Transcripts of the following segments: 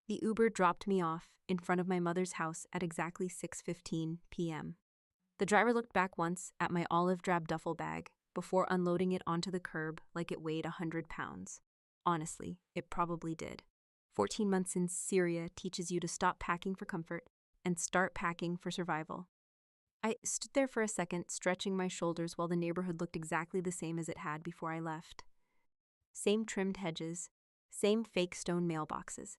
The Uber dropped me off in front of my mother's house at exactly 6:15 p.m. The driver looked back once at my olive drab duffel bag before unloading it onto the curb like it weighed 100 pounds. Honestly, it probably did. 14 months in Syria teaches you to stop packing for comfort and start packing for survival. I stood there for a second, stretching my shoulders while the neighborhood looked exactly the same as it had before I left. Same trimmed hedges, same fake stone mailboxes,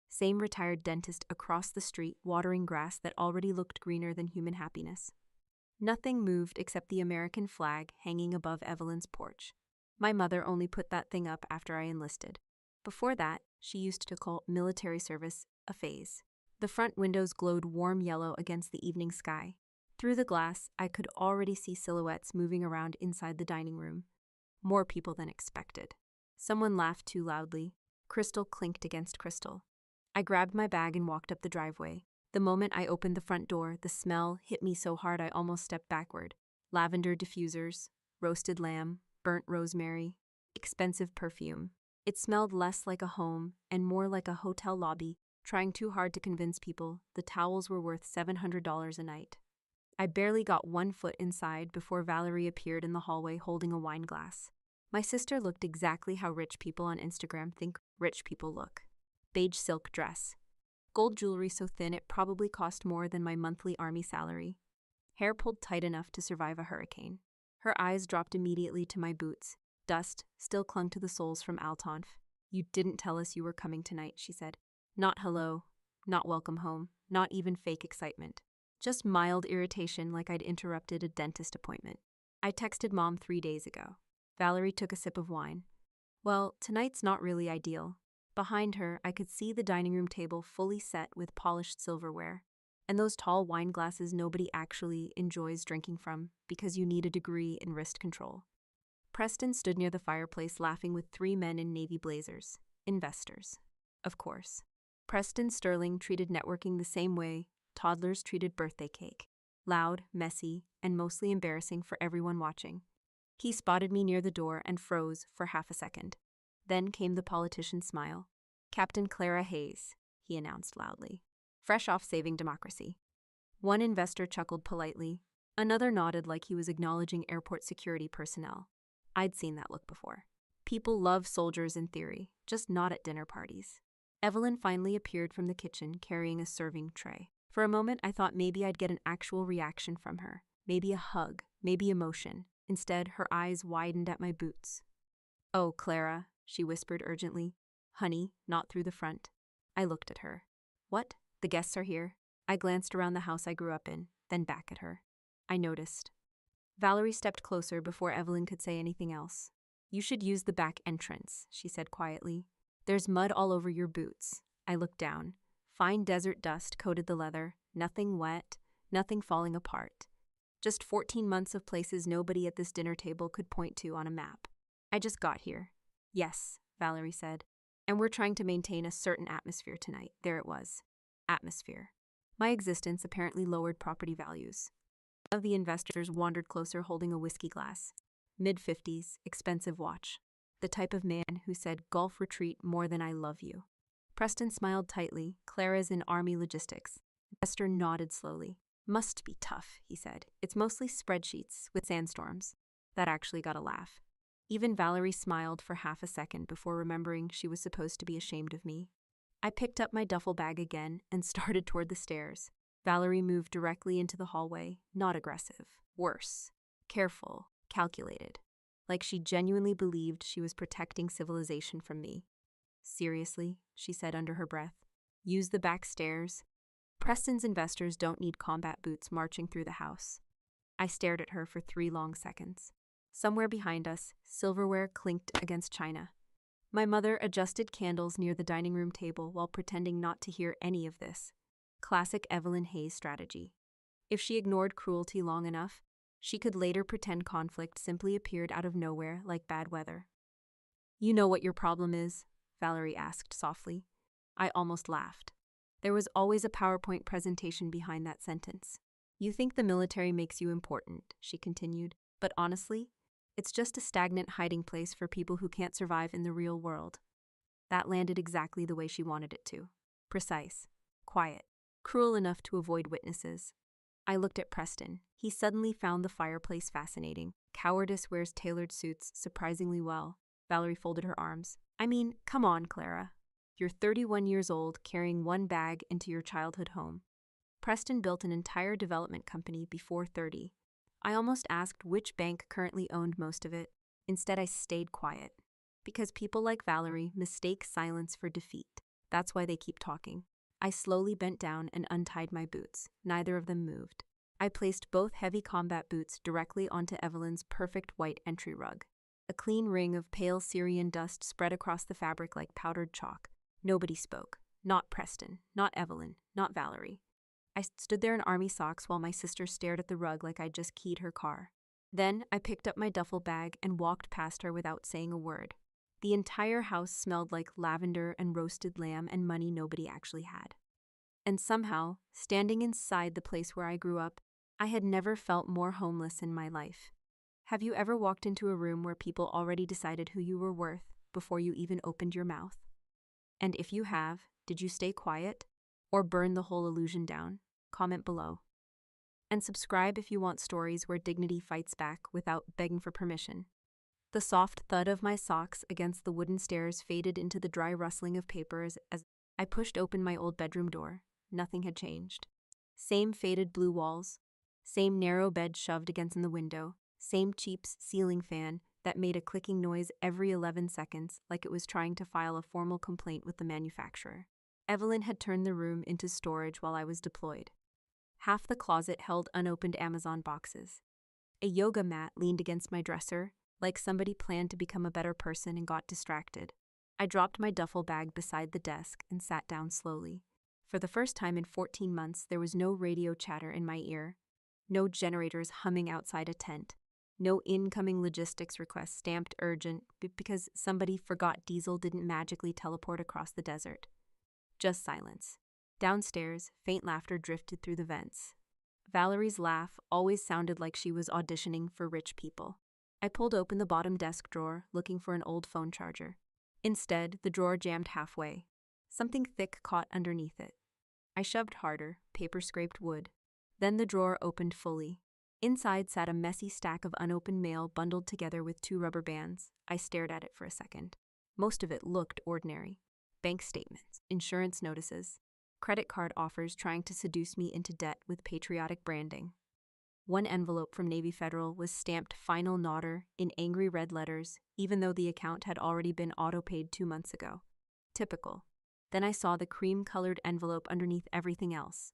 same retired dentist across the street watering grass that already looked greener than human happiness. Nothing moved except the American flag hanging above Evelyn's porch. My mother only put that thing up after I enlisted. Before that, she used to call military service a phase. The front windows glowed warm yellow against the evening sky. Through the glass, I could already see silhouettes moving around inside the dining room. More people than expected. Someone laughed too loudly. Crystal clinked against crystal. I grabbed my bag and walked up the driveway. The moment I opened the front door, the smell hit me so hard I almost stepped backward. Lavender diffusers, roasted lamb, burnt rosemary, expensive perfume. It smelled less like a home and more like a hotel lobby, trying too hard to convince people the towels were worth $700 a night. I barely got 1 foot inside before Valerie appeared in the hallway holding a wine glass. My sister looked exactly how rich people on Instagram think rich people look. Beige silk dress. Gold jewelry so thin it probably cost more than my monthly army salary. Hair pulled tight enough to survive a hurricane. Her eyes dropped immediately to my boots. Dust still clung to the soles from Altanf. "You didn't tell us you were coming tonight," she said. Not hello, not welcome home, not even fake excitement. Just mild irritation like I'd interrupted a dentist appointment. I texted Mom 3 days ago. Valerie took a sip of wine. Well, tonight's not really ideal. Behind her, I could see the dining room table fully set with polished silverware, and those tall wine glasses nobody actually enjoys drinking from because you need a degree in wrist control. Preston stood near the fireplace laughing with 3 men in navy blazers. Investors. Of course. Preston Sterling treated networking the same way toddlers treated birthday cake. Loud, messy, and mostly embarrassing for everyone watching. He spotted me near the door and froze for half a second. Then came the politician's smile. "Captain Clara Hayes," he announced loudly. "Fresh off saving democracy." One investor chuckled politely. Another nodded like he was acknowledging airport security personnel. I'd seen that look before. People love soldiers in theory, just not at dinner parties. Evelyn finally appeared from the kitchen carrying a serving tray. For a moment, I thought maybe I'd get an actual reaction from her. Maybe a hug, maybe emotion. Instead, her eyes widened at my boots. "Oh, Clara," she whispered urgently. "Honey, not through the front." I looked at her. "What? The guests are here?" I glanced around the house I grew up in, then back at her. I noticed. Valerie stepped closer before Evelyn could say anything else. "You should use the back entrance," she said quietly. "There's mud all over your boots." I looked down. Fine desert dust coated the leather, nothing wet, nothing falling apart. Just 14 months of places nobody at this dinner table could point to on a map. "I just got here." "Yes," Valerie said. "And we're trying to maintain a certain atmosphere tonight." There it was. Atmosphere. My existence apparently lowered property values. One of the investors wandered closer holding a whiskey glass. Mid-50s, expensive watch. The type of man who said golf retreat more than I love you. Preston smiled tightly. "Clara's in Army logistics." Investor nodded slowly. "Must be tough," he said. "It's mostly spreadsheets with sandstorms." That actually got a laugh. Even Valerie smiled for half a second before remembering she was supposed to be ashamed of me. I picked up my duffel bag again and started toward the stairs. Valerie moved directly into the hallway, not aggressive. Worse. Careful. Calculated. Like she genuinely believed she was protecting civilization from me. "Seriously," she said under her breath. "Use the back stairs. Preston's investors don't need combat boots marching through the house." I stared at her for 3 long seconds. Somewhere behind us, silverware clinked against china. My mother adjusted candles near the dining room table while pretending not to hear any of this. Classic Evelyn Hayes strategy. If she ignored cruelty long enough, she could later pretend conflict simply appeared out of nowhere like bad weather. "You know what your problem is?" Valerie asked softly. I almost laughed. There was always a PowerPoint presentation behind that sentence. "You think the military makes you important," she continued, "but honestly, it's just a stagnant hiding place for people who can't survive in the real world." That landed exactly the way she wanted it to. Precise. Quiet. Cruel enough to avoid witnesses. I looked at Preston. He suddenly found the fireplace fascinating. Cowardice wears tailored suits surprisingly well. Valerie folded her arms. I mean, come on, Clara. You're 31 years old, carrying one bag into your childhood home. Preston built an entire development company before 30. I almost asked which bank currently owned most of it. Instead, I stayed quiet. Because people like Valerie mistake silence for defeat. That's why they keep talking. I slowly bent down and untied my boots. Neither of them moved. I placed both heavy combat boots directly onto Evelyn's perfect white entry rug. A clean ring of pale Syrian dust spread across the fabric like powdered chalk. Nobody spoke. Not Preston, not Evelyn, not Valerie. I stood there in army socks while my sister stared at the rug like I'd just keyed her car. Then I picked up my duffel bag and walked past her without saying a word. The entire house smelled like lavender and roasted lamb and money nobody actually had. And somehow, standing inside the place where I grew up, I had never felt more homeless in my life. Have you ever walked into a room where people already decided who you were worth before you even opened your mouth? And if you have, did you stay quiet or burn the whole illusion down? Comment below. And subscribe if you want stories where dignity fights back without begging for permission. The soft thud of my socks against the wooden stairs faded into the dry rustling of paper as I pushed open my old bedroom door. Nothing had changed. Same faded blue walls, same narrow bed shoved against the window, same cheap ceiling fan that made a clicking noise every 11 seconds like it was trying to file a formal complaint with the manufacturer. Evelyn had turned the room into storage while I was deployed. Half the closet held unopened Amazon boxes. A yoga mat leaned against my dresser, like somebody planned to become a better person and got distracted. I dropped my duffel bag beside the desk and sat down slowly. For the first time in 14 months, there was no radio chatter in my ear, no generators humming outside a tent, no incoming logistics requests stamped urgent because somebody forgot diesel didn't magically teleport across the desert. Just silence. Downstairs, faint laughter drifted through the vents. Valerie's laugh always sounded like she was auditioning for rich people. I pulled open the bottom desk drawer, looking for an old phone charger. Instead, the drawer jammed halfway. Something thick caught underneath it. I shoved harder, paper scraped wood. Then the drawer opened fully. Inside sat a messy stack of unopened mail bundled together with 2 rubber bands. I stared at it for a second. Most of it looked ordinary. Bank statements, insurance notices, credit card offers trying to seduce me into debt with patriotic branding. One envelope from Navy Federal was stamped Final Nodder in angry red letters, even though the account had already been auto-paid 2 months ago. Typical. Then I saw the cream-colored envelope underneath everything else.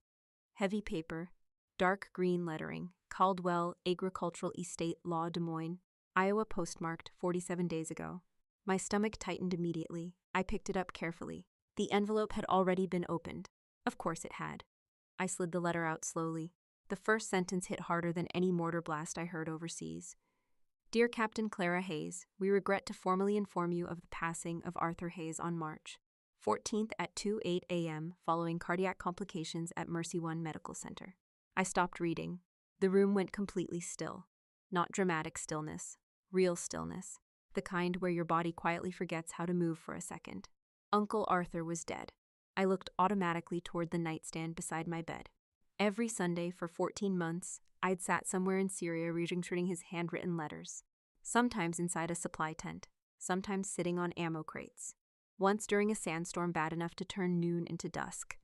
Heavy paper, dark green lettering, Caldwell Agricultural Estate Law, Des Moines, Iowa, postmarked 47 days ago. My stomach tightened immediately. I picked it up carefully. The envelope had already been opened. Of course it had. I slid the letter out slowly. The first sentence hit harder than any mortar blast I heard overseas. Dear Captain Clara Hayes, we regret to formally inform you of the passing of Arthur Hayes on March 14th at 2:08 a.m. following cardiac complications at Mercy One Medical Center. I stopped reading. The room went completely still. Not dramatic stillness, real stillness. The kind where your body quietly forgets how to move for a second. Uncle Arthur was dead. I looked automatically toward the nightstand beside my bed. Every Sunday for 14 months, I'd sat somewhere in Syria reading his handwritten letters. Sometimes inside a supply tent, sometimes sitting on ammo crates. Once during a sandstorm bad enough to turn noon into dusk.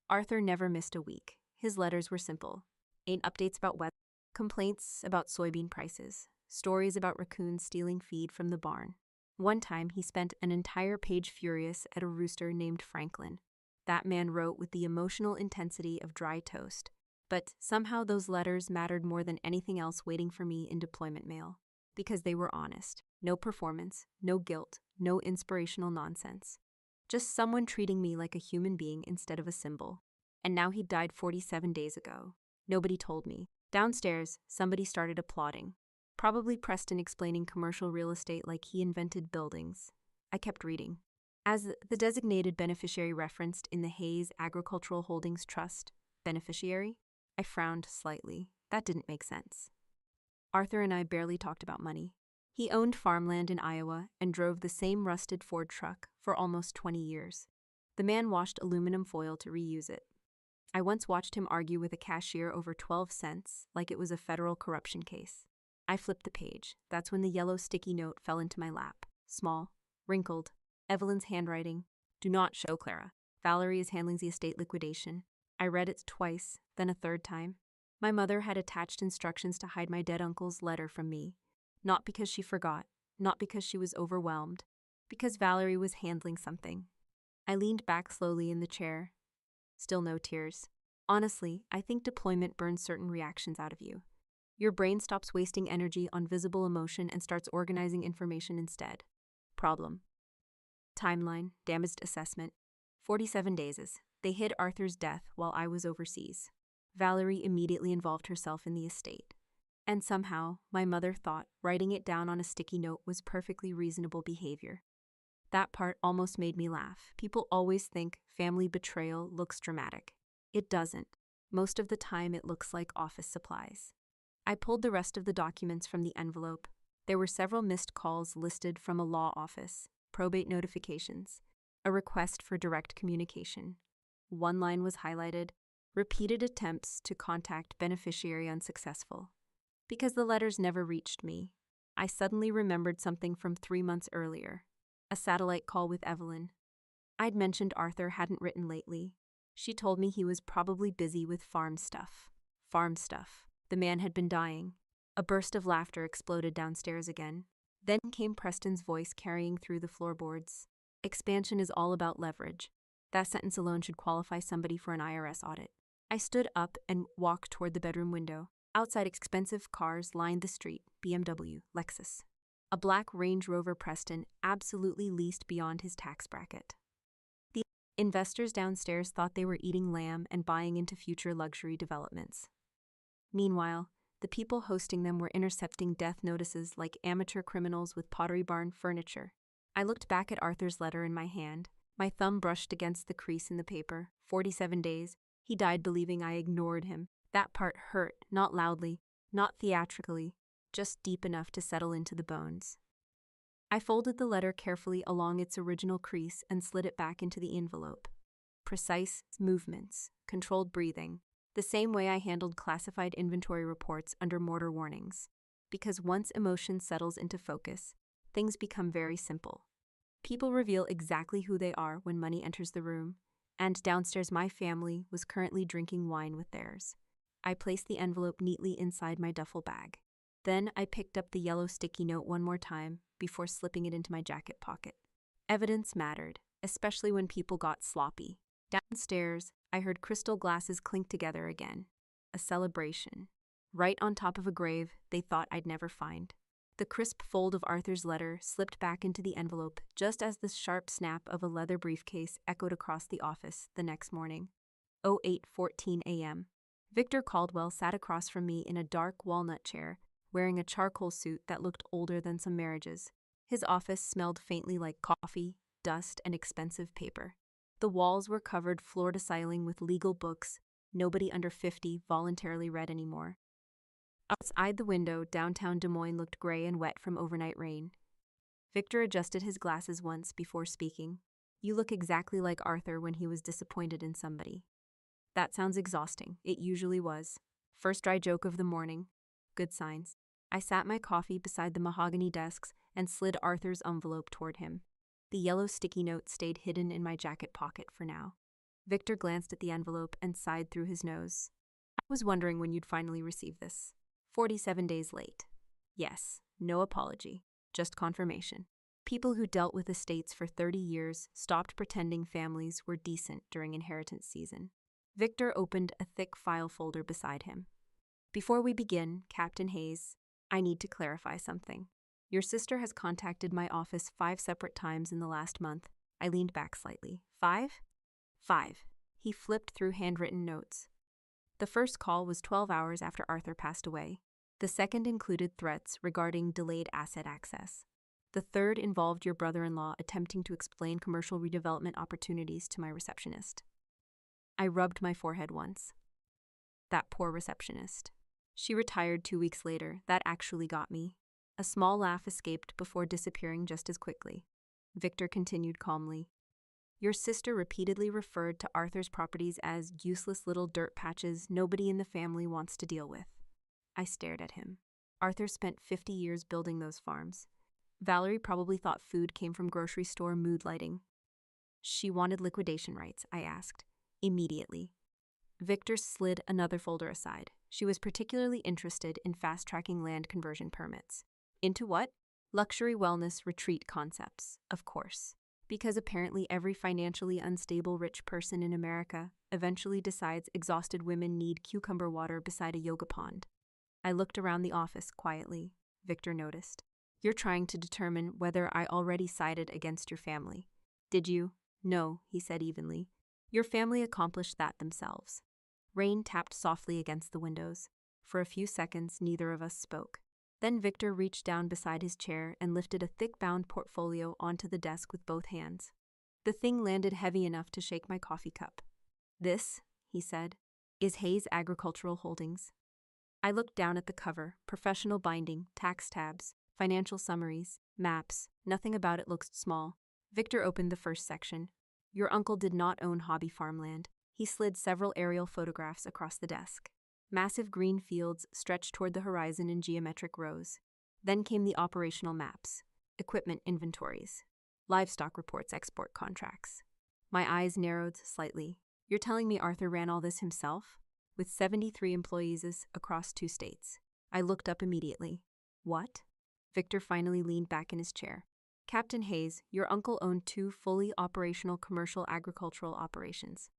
Arthur never missed a week. His letters were simple. 8 updates about weather, complaints about soybean prices, stories about raccoons stealing feed from the barn. One time, he spent an entire page furious at a rooster named Franklin. That man wrote with the emotional intensity of dry toast. But somehow those letters mattered more than anything else waiting for me in deployment mail. Because they were honest. No performance, no guilt, no inspirational nonsense. Just someone treating me like a human being instead of a symbol. And now he'd died 47 days ago. Nobody told me. Downstairs, somebody started applauding. Probably Preston explaining commercial real estate like he invented buildings. I kept reading. As the designated beneficiary referenced in the Hayes Agricultural Holdings Trust, beneficiary, I frowned slightly. That didn't make sense. Arthur and I barely talked about money. He owned farmland in Iowa and drove the same rusted Ford truck for almost 20 years. The man washed aluminum foil to reuse it. I once watched him argue with a cashier over 12 cents like it was a federal corruption case. I flipped the page. That's when the yellow sticky note fell into my lap. Small, wrinkled, Evelyn's handwriting. Do not show Clara. Valerie is handling the estate liquidation. I read it twice, then a third time. My mother had attached instructions to hide my dead uncle's letter from me. Not because she forgot, not because she was overwhelmed, because Valerie was handling something. I leaned back slowly in the chair. Still no tears. Honestly, I think deployment burns certain reactions out of you. Your brain stops wasting energy on visible emotion and starts organizing information instead. Problem. Timeline, damaged assessment. 47 days. They hid Arthur's death while I was overseas. Valerie immediately involved herself in the estate. And somehow, my mother thought writing it down on a sticky note was perfectly reasonable behavior. That part almost made me laugh. People always think family betrayal looks dramatic. It doesn't. Most of the time it looks like office supplies. I pulled the rest of the documents from the envelope. There were several missed calls listed from a law office, probate notifications, a request for direct communication. One line was highlighted, repeated attempts to contact beneficiary unsuccessful. Because the letters never reached me, I suddenly remembered something from 3 months earlier, a satellite call with Evelyn. I'd mentioned Arthur hadn't written lately. She told me he was probably busy with farm stuff. Farm stuff. The man had been dying. A burst of laughter exploded downstairs again. Then came Preston's voice carrying through the floorboards. Expansion is all about leverage. That sentence alone should qualify somebody for an IRS audit. I stood up and walked toward the bedroom window. Outside, expensive cars lined the street, BMW, Lexus. A black Range Rover Preston, absolutely leased beyond his tax bracket. The investors downstairs thought they were eating lamb and buying into future luxury developments. Meanwhile, the people hosting them were intercepting death notices like amateur criminals with Pottery Barn furniture. I looked back at Arthur's letter in my hand. My thumb brushed against the crease in the paper. 47 days. He died believing I ignored him. That part hurt, not loudly, not theatrically, just deep enough to settle into the bones. I folded the letter carefully along its original crease and slid it back into the envelope. Precise movements, controlled breathing, the same way I handled classified inventory reports under mortar warnings. Because once emotion settles into focus, things become very simple. People reveal exactly who they are when money enters the room, and downstairs my family was currently drinking wine with theirs. I placed the envelope neatly inside my duffel bag. Then I picked up the yellow sticky note one more time before slipping it into my jacket pocket. Evidence mattered, especially when people got sloppy. Downstairs, I heard crystal glasses clink together again. A celebration. Right on top of a grave they thought I'd never find. The crisp fold of Arthur's letter slipped back into the envelope just as the sharp snap of a leather briefcase echoed across the office the next morning. 08:14 a.m. Victor Caldwell sat across from me in a dark walnut chair, wearing a charcoal suit that looked older than some marriages. His office smelled faintly like coffee, dust, and expensive paper. The walls were covered floor to ceiling with legal books nobody under 50 voluntarily read anymore. Outside the window, downtown Des Moines looked gray and wet from overnight rain. Victor adjusted his glasses once before speaking. You look exactly like Arthur when he was disappointed in somebody. That sounds exhausting. It usually was. First dry joke of the morning. Good signs. I sat my coffee beside the mahogany desks and slid Arthur's envelope toward him. The yellow sticky note stayed hidden in my jacket pocket for now. Victor glanced at the envelope and sighed through his nose. I was wondering when you'd finally receive this. 47 days late. Yes, no apology, just confirmation. People who dealt with estates for 30 years stopped pretending families were decent during inheritance season. Victor opened a thick file folder beside him. Before we begin, Captain Hayes, I need to clarify something. Your sister has contacted my office 5 separate times in the last month. I leaned back slightly. 5? 5. He flipped through handwritten notes. The first call was 12 hours after Arthur passed away. The second included threats regarding delayed asset access. The third involved your brother-in-law attempting to explain commercial redevelopment opportunities to my receptionist. I rubbed my forehead once. That poor receptionist. She retired 2 weeks later. That actually got me. A small laugh escaped before disappearing just as quickly. Victor continued calmly. Your sister repeatedly referred to Arthur's properties as useless little dirt patches nobody in the family wants to deal with. I stared at him. Arthur spent 50 years building those farms. Valerie probably thought food came from grocery store mood lighting. She wanted liquidation rights, I asked. Immediately. Victor slid another folder aside. She was particularly interested in fast-tracking land conversion permits. Into what? Luxury wellness retreat concepts, of course. Because apparently every financially unstable rich person in America eventually decides exhausted women need cucumber water beside a yoga pond. I looked around the office quietly. Victor noticed. You're trying to determine whether I already sided against your family. Did you? No, he said evenly. Your family accomplished that themselves. Rain tapped softly against the windows. For a few seconds, neither of us spoke. Then Victor reached down beside his chair and lifted a thick-bound portfolio onto the desk with both hands. The thing landed heavy enough to shake my coffee cup. This, he said, is Hayes Agricultural Holdings. I looked down at the cover, professional binding, tax tabs, financial summaries, maps. Nothing about it looked small. Victor opened the first section. Your uncle did not own hobby farmland. He slid several aerial photographs across the desk. Massive green fields stretched toward the horizon in geometric rows. Then came the operational maps, equipment inventories, livestock reports, export contracts. My eyes narrowed slightly. You're telling me Arthur ran all this himself? With 73 employees across 2 states. I looked up immediately. What? Victor finally leaned back in his chair. Captain Hayes, your uncle owned 2 fully operational commercial agricultural operations.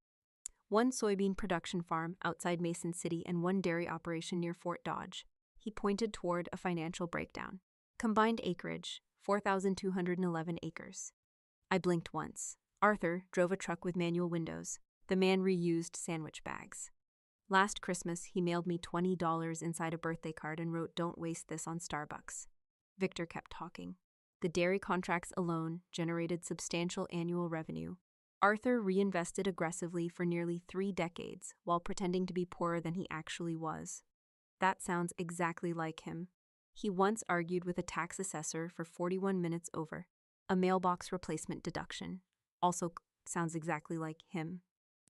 1 soybean production farm outside Mason City and 1 dairy operation near Fort Dodge. He pointed toward a financial breakdown. Combined acreage, 4,211 acres. I blinked once. Arthur drove a truck with manual windows. The man reused sandwich bags. Last Christmas, he mailed me $20 inside a birthday card and wrote, "Don't waste this on Starbucks." Victor kept talking. The dairy contracts alone generated substantial annual revenue. Arthur reinvested aggressively for nearly 3 decades while pretending to be poorer than he actually was. That sounds exactly like him. He once argued with a tax assessor for 41 minutes over a mailbox replacement deduction. Also sounds exactly like him.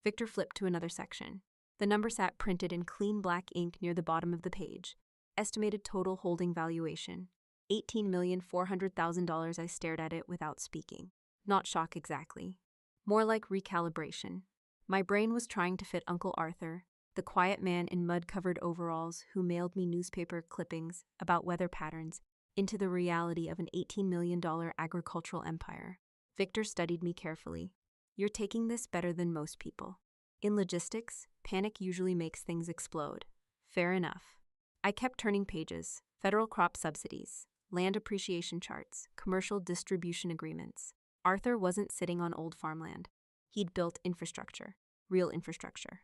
Victor flipped to another section. The number sat printed in clean black ink near the bottom of the page. Estimated total holding valuation, $18,400,000. I stared at it without speaking. Not shock exactly. More like recalibration. My brain was trying to fit Uncle Arthur, the quiet man in mud-covered overalls who mailed me newspaper clippings about weather patterns, into the reality of an $18 million agricultural empire. Victor studied me carefully. You're taking this better than most people. In logistics, panic usually makes things explode. Fair enough. I kept turning pages. Federal crop subsidies, land appreciation charts, commercial distribution agreements. Arthur wasn't sitting on old farmland. He'd built infrastructure, real infrastructure.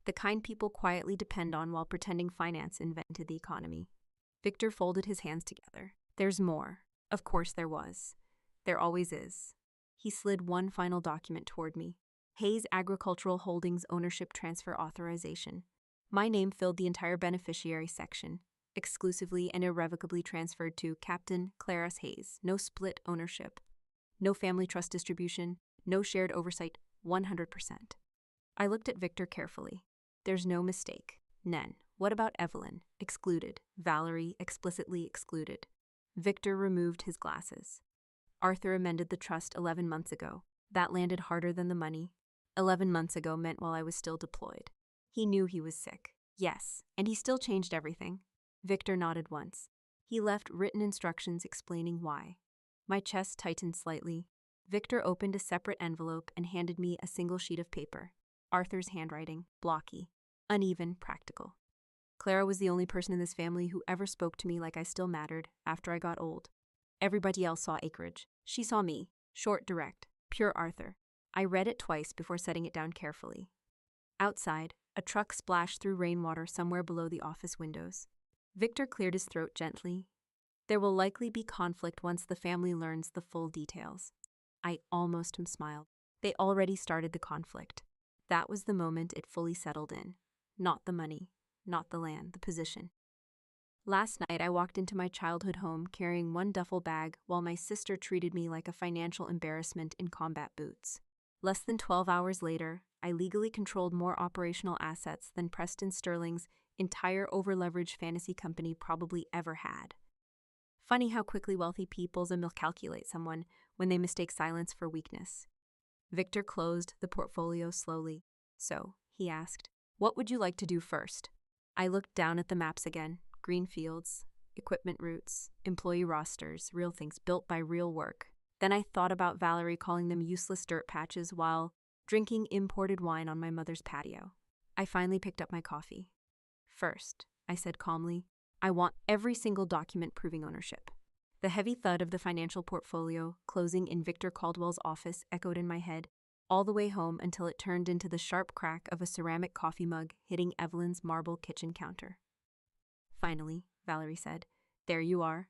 The kind people quietly depend on while pretending finance invented the economy. Victor folded his hands together. There's more. Of course there was. There always is. He slid one final document toward me. Hayes Agricultural Holdings Ownership Transfer Authorization. My name filled the entire beneficiary section, exclusively and irrevocably transferred to Captain Clarice Hayes. No split ownership. No family trust distribution, no shared oversight, 100%. I looked at Victor carefully. There's no mistake. None. What about Evelyn? Excluded. Valerie, explicitly excluded. Victor removed his glasses. Arthur amended the trust 11 months ago. That landed harder than the money. 11 months ago meant while I was still deployed. He knew he was sick. Yes, and he still changed everything. Victor nodded once. He left written instructions explaining why. My chest tightened slightly. Victor opened a separate envelope and handed me a single sheet of paper. Arthur's handwriting, blocky, uneven, practical. Clara was the only person in this family who ever spoke to me like I still mattered after I got old. Everybody else saw acreage. She saw me, short, direct, pure Arthur. I read it twice before setting it down carefully. Outside, a truck splashed through rainwater somewhere below the office windows. Victor cleared his throat gently. There will likely be conflict once the family learns the full details. I almost smiled. They already started the conflict. That was the moment it fully settled in. Not the money, not the land, the position. Last night I walked into my childhood home carrying 1 duffel bag while my sister treated me like a financial embarrassment in combat boots. Less than 12 hours later, I legally controlled more operational assets than Preston Sterling's entire over-leveraged fantasy company probably ever had. Funny how quickly wealthy people miscalculate someone when they mistake silence for weakness. Victor closed the portfolio slowly. So, he asked, what would you like to do first? I looked down at the maps again. Green fields, equipment routes, employee rosters, real things built by real work. Then I thought about Valerie calling them useless dirt patches while drinking imported wine on my mother's patio. I finally picked up my coffee. First, I said calmly, I want every single document proving ownership. The heavy thud of the financial portfolio closing in Victor Caldwell's office echoed in my head all the way home until it turned into the sharp crack of a ceramic coffee mug hitting Evelyn's marble kitchen counter. Finally, Valerie said, there you are.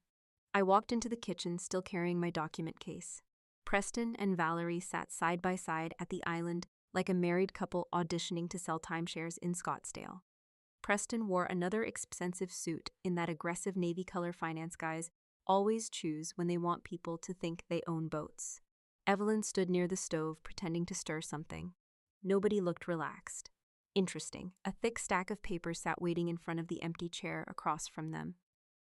I walked into the kitchen still carrying my document case. Preston and Valerie sat side by side at the island like a married couple auditioning to sell timeshares in Scottsdale. Preston wore another expensive suit in that aggressive navy color finance guys always choose when they want people to think they own boats. Evelyn stood near the stove pretending to stir something. Nobody looked relaxed. Interesting, a thick stack of papers sat waiting in front of the empty chair across from them.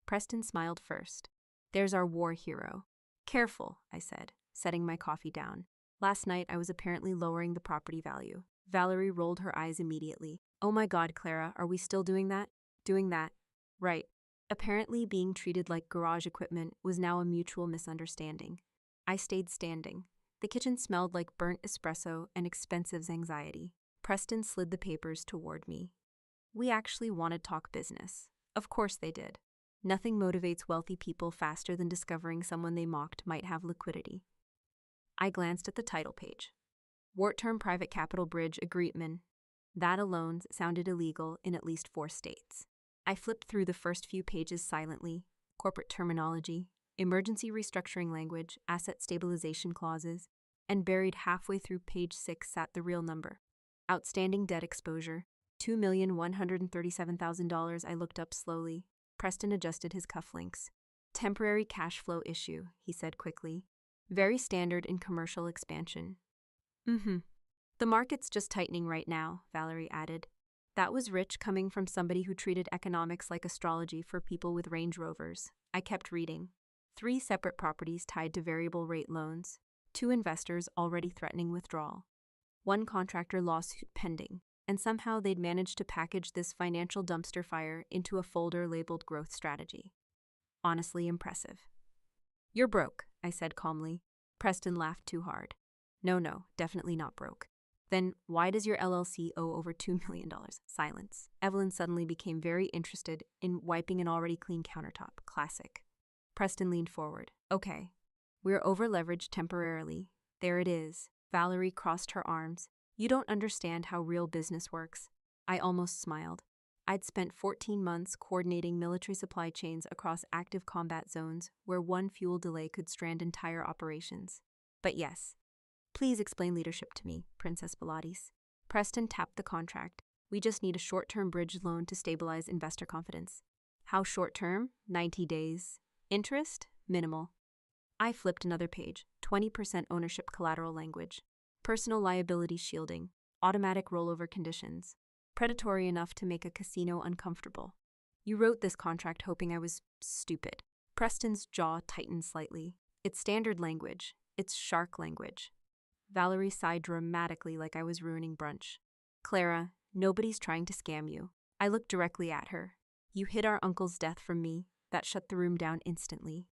Preston smiled first. There's our war hero. Careful, I said, setting my coffee down. Last night I was apparently lowering the property value. Valerie rolled her eyes immediately. Oh my God, Clara, are we still doing that? Doing that? Right. Apparently being treated like garage equipment was now a mutual misunderstanding. I stayed standing. The kitchen smelled like burnt espresso and expensive anxiety. Preston slid the papers toward me. We actually want to talk business. Of course they did. Nothing motivates wealthy people faster than discovering someone they mocked might have liquidity. I glanced at the title page. Wart-term private capital bridge agreement. That alone sounded illegal in at least 4 states. I flipped through the first few pages silently. Corporate terminology, emergency restructuring language, asset stabilization clauses, and buried halfway through page 6 sat the real number. Outstanding debt exposure, $2,137,000. I looked up slowly. Preston adjusted his cufflinks. Temporary cash flow issue, he said quickly. Very standard in commercial expansion. The market's just tightening right now, Valerie added. That was rich coming from somebody who treated economics like astrology for people with Range Rovers. I kept reading. 3 separate properties tied to variable rate loans. 2 investors already threatening withdrawal. 1 contractor lawsuit pending. And somehow they'd managed to package this financial dumpster fire into a folder labeled growth strategy. Honestly impressive. You're broke, I said calmly. Preston laughed too hard. No, definitely not broke. Then why does your LLC owe over $2 million? Silence. Evelyn suddenly became very interested in wiping an already clean countertop. Classic. Preston leaned forward. Okay. We're over-leveraged temporarily. There it is. Valerie crossed her arms. You don't understand how real business works. I almost smiled. I'd spent 14 months coordinating military supply chains across active combat zones where one fuel delay could strand entire operations. But yes. Please explain leadership to me, Princess Pilates. Preston tapped the contract. We just need a short-term bridge loan to stabilize investor confidence. How short-term? 90 days. Interest? Minimal. I flipped another page. 20% ownership collateral language. Personal liability shielding. Automatic rollover conditions. Predatory enough to make a casino uncomfortable. You wrote this contract hoping I was stupid. Preston's jaw tightened slightly. It's standard language. It's shark language. Valerie sighed dramatically like I was ruining brunch. Clara, nobody's trying to scam you. I looked directly at her. You hid our uncle's death from me. That shut the room down instantly.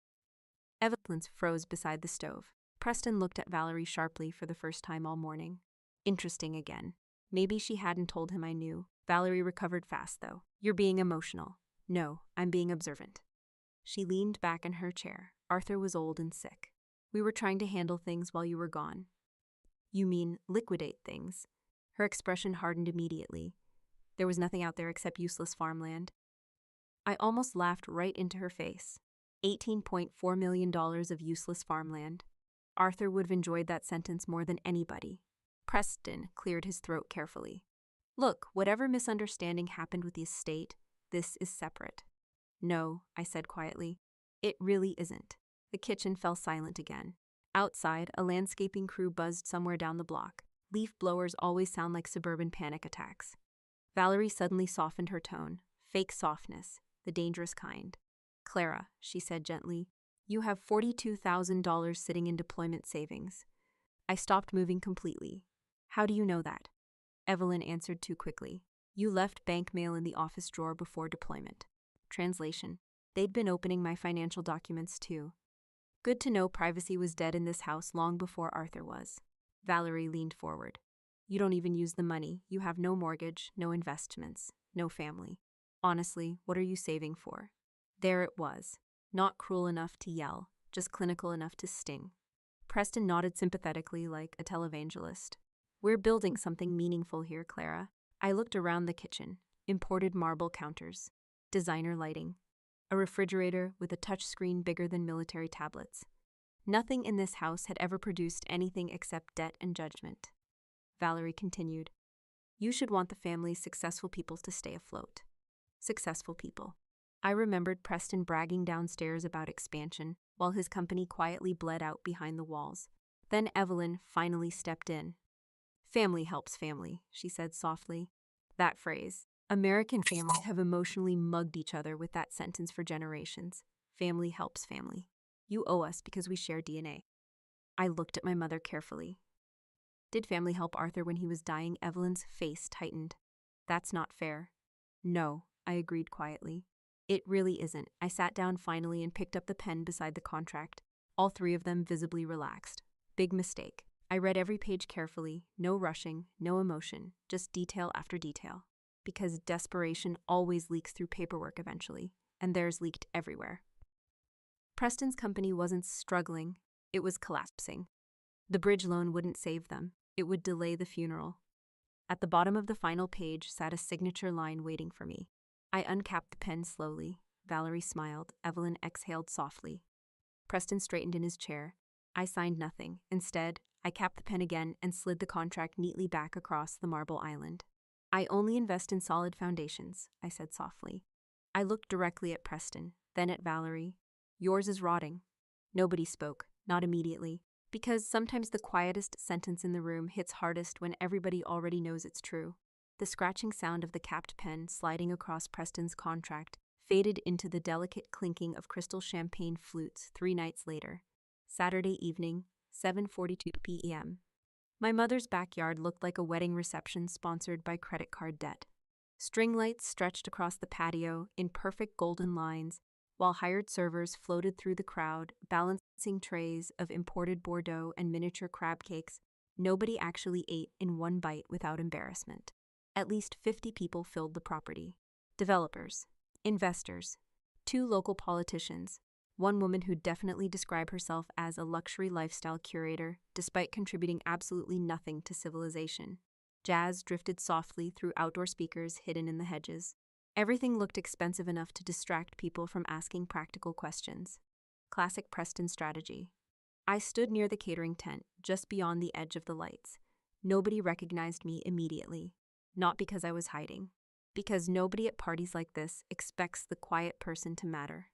Evelyn froze beside the stove. Preston looked at Valerie sharply for the first time all morning. Interesting again. Maybe she hadn't told him I knew. Valerie recovered fast, though. You're being emotional. No, I'm being observant. She leaned back in her chair. Arthur was old and sick. We were trying to handle things while you were gone. You mean liquidate things? Her expression hardened immediately. There was nothing out there except useless farmland. I almost laughed right into her face. $18.4 million of useless farmland. Arthur would have enjoyed that sentence more than anybody. Preston cleared his throat carefully. Look, whatever misunderstanding happened with the estate, this is separate. No, I said quietly. It really isn't. The kitchen fell silent again. Outside, a landscaping crew buzzed somewhere down the block. Leaf blowers always sound like suburban panic attacks. Valerie suddenly softened her tone. Fake softness, the dangerous kind. Clara, she said gently, you have $42,000 sitting in deployment savings. I stopped moving completely. How do you know that? Evelyn answered too quickly. You left bank mail in the office drawer before deployment. Translation. They'd been opening my financial documents too. Good to know privacy was dead in this house long before Arthur was. Valerie leaned forward. You don't even use the money. You have no mortgage, no investments, no family. Honestly, what are you saving for? There it was. Not cruel enough to yell, just clinical enough to sting. Preston nodded sympathetically like a televangelist. We're building something meaningful here, Clara. I looked around the kitchen. Imported marble counters. Designer lighting. A refrigerator with a touchscreen bigger than military tablets. Nothing in this house had ever produced anything except debt and judgment. Valerie continued. You should want the family's successful people to stay afloat. Successful people. I remembered Preston bragging downstairs about expansion, while his company quietly bled out behind the walls. Then Evelyn finally stepped in. Family helps family, she said softly. That phrase. American families have emotionally mugged each other with that sentence for generations. Family helps family. You owe us because we share DNA. I looked at my mother carefully. Did family help Arthur when he was dying? Evelyn's face tightened. That's not fair. No, I agreed quietly. It really isn't. I sat down finally and picked up the pen beside the contract. All three of them visibly relaxed. Big mistake. I read every page carefully, no rushing, no emotion, just detail after detail. Because desperation always leaks through paperwork eventually, and theirs leaked everywhere. Preston's company wasn't struggling, it was collapsing. The bridge loan wouldn't save them, it would delay the funeral. At the bottom of the final page sat a signature line waiting for me. I uncapped the pen slowly. Valerie smiled. Evelyn exhaled softly. Preston straightened in his chair. I signed nothing. Instead, I capped the pen again and slid the contract neatly back across the marble island. I only invest in solid foundations, I said softly. I looked directly at Preston, then at Valerie. Yours is rotting. Nobody spoke, not immediately, because sometimes the quietest sentence in the room hits hardest when everybody already knows it's true. The scratching sound of the capped pen sliding across Preston's contract faded into the delicate clinking of crystal champagne flutes 3 nights later. Saturday evening, 7:42 p.m. My mother's backyard looked like a wedding reception sponsored by credit card debt. String lights stretched across the patio in perfect golden lines, while hired servers floated through the crowd, balancing trays of imported Bordeaux and miniature crab cakes. Nobody actually ate in one bite without embarrassment. At least 50 people filled the property. Developers, investors, 2 local politicians, one woman who definitely described herself as a luxury lifestyle curator, despite contributing absolutely nothing to civilization. Jazz drifted softly through outdoor speakers hidden in the hedges. Everything looked expensive enough to distract people from asking practical questions. Classic Preston strategy. I stood near the catering tent, just beyond the edge of the lights. Nobody recognized me immediately. Not because I was hiding. Because nobody at parties like this expects the quiet person to matter.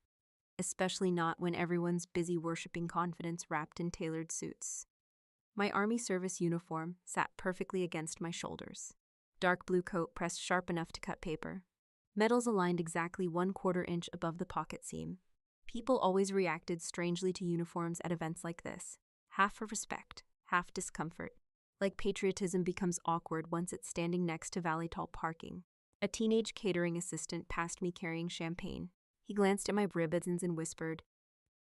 Especially not when everyone's busy worshiping confidence wrapped in tailored suits. My Army service uniform sat perfectly against my shoulders. Dark blue coat pressed sharp enough to cut paper. Medals aligned exactly 1/4 inch above the pocket seam. People always reacted strangely to uniforms at events like this. Half for respect, half discomfort. Like patriotism becomes awkward once it's standing next to Valley-Tall parking. A teenage catering assistant passed me carrying champagne. He glanced at my ribbons and whispered,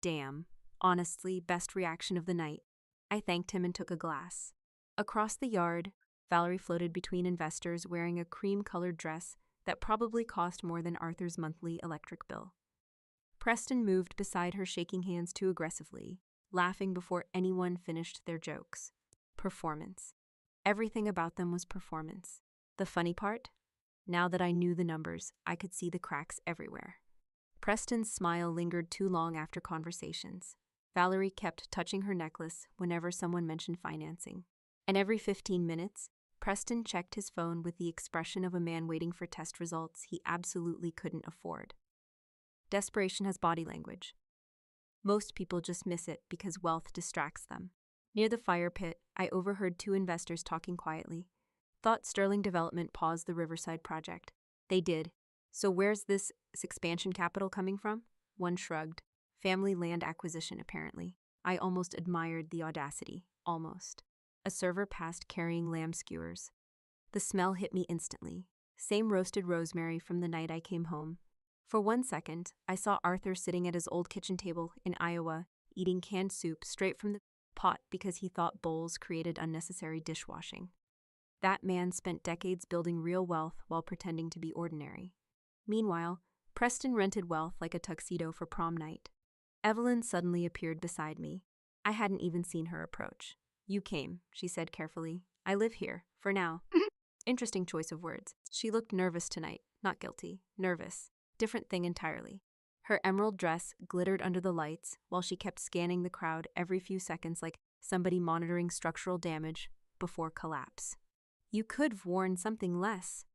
"Damn. Honestly, best reaction of the night." I thanked him and took a glass. Across the yard, Valerie floated between investors wearing a cream-colored dress that probably cost more than Arthur's monthly electric bill. Preston moved beside her, shaking hands too aggressively, laughing before anyone finished their jokes. Performance. Everything about them was performance. The funny part? Now that I knew the numbers, I could see the cracks everywhere. Preston's smile lingered too long after conversations. Valerie kept touching her necklace whenever someone mentioned financing. And every 15 minutes, Preston checked his phone with the expression of a man waiting for test results he absolutely couldn't afford. Desperation has body language. Most people just miss it because wealth distracts them. Near the fire pit, I overheard two investors talking quietly. Thought Sterling Development paused the Riverside project. They did. So where's this expansion capital coming from? One shrugged. Family land acquisition, apparently. I almost admired the audacity. Almost. A server passed carrying lamb skewers. The smell hit me instantly. Same roasted rosemary from the night I came home. For 1 second, I saw Arthur sitting at his old kitchen table in Iowa, eating canned soup straight from the pot because he thought bowls created unnecessary dishwashing. That man spent decades building real wealth while pretending to be ordinary. Meanwhile, Preston rented wealth like a tuxedo for prom night. Evelyn suddenly appeared beside me. I hadn't even seen her approach. You came, she said carefully. I live here, for now. Interesting choice of words. She looked nervous tonight, not guilty, nervous. Different thing entirely. Her emerald dress glittered under the lights while she kept scanning the crowd every few seconds like somebody monitoring structural damage before collapse. You could've worn something less.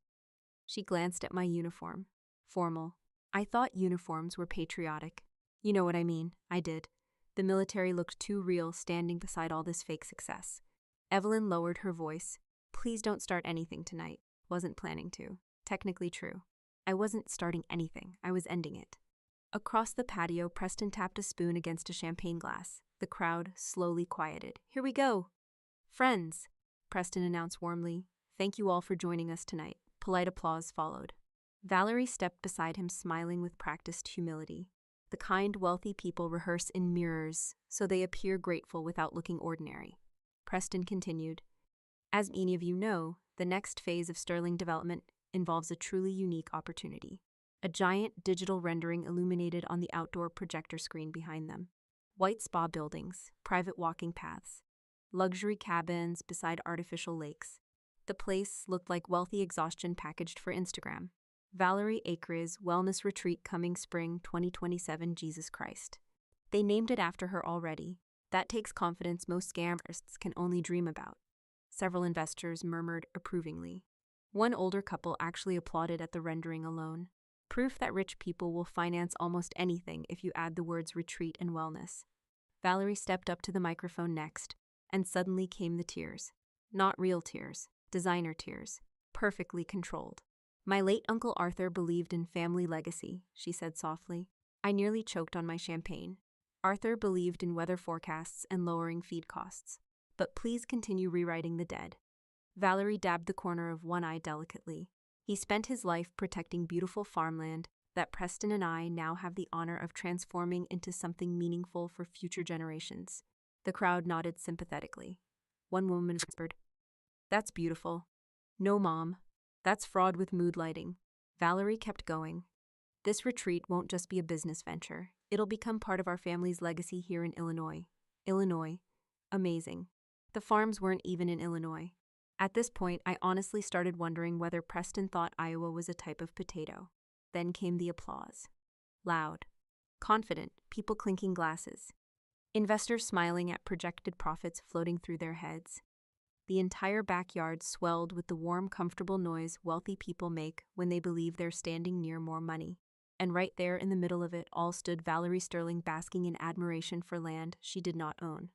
She glanced at my uniform. Formal. I thought uniforms were patriotic. You know what I mean. I did. The military looked too real standing beside all this fake success. Evelyn lowered her voice. Please don't start anything tonight. Wasn't planning to. Technically true. I wasn't starting anything. I was ending it. Across the patio, Preston tapped a spoon against a champagne glass. The crowd slowly quieted. Here we go. Friends, Preston announced warmly. Thank you all for joining us tonight. Polite applause followed. Valerie stepped beside him, smiling with practiced humility. The kind, wealthy people rehearse in mirrors, so they appear grateful without looking ordinary. Preston continued. As many of you know, the next phase of Sterling Development involves a truly unique opportunity. A giant digital rendering illuminated on the outdoor projector screen behind them. White spa buildings, private walking paths, luxury cabins beside artificial lakes. The place looked like wealthy exhaustion packaged for Instagram. Valerie Acres Wellness Retreat coming spring 2027 Jesus Christ. They named it after her already. That takes confidence most scammers can only dream about. Several investors murmured approvingly. One older couple actually applauded at the rendering alone. Proof that rich people will finance almost anything if you add the words retreat and wellness. Valerie stepped up to the microphone next, and suddenly came the tears. Not real tears, designer tears, perfectly controlled. My late Uncle Arthur believed in family legacy, she said softly. I nearly choked on my champagne. Arthur believed in weather forecasts and lowering feed costs. But please continue rewriting the dead. Valerie dabbed the corner of one eye delicately. He spent his life protecting beautiful farmland that Preston and I now have the honor of transforming into something meaningful for future generations. The crowd nodded sympathetically. One woman whispered, That's beautiful. No, Mom. That's fraud with mood lighting. Valerie kept going. This retreat won't just be a business venture. It'll become part of our family's legacy here in Illinois. Illinois. Amazing. The farms weren't even in Illinois. At this point, I honestly started wondering whether Preston thought Iowa was a type of potato. Then came the applause. Loud. Confident, people clinking glasses. Investors smiling at projected profits floating through their heads. The entire backyard swelled with the warm, comfortable noise wealthy people make when they believe they're standing near more money. And right there in the middle of it all stood Valerie Sterling basking in admiration for land she did not own.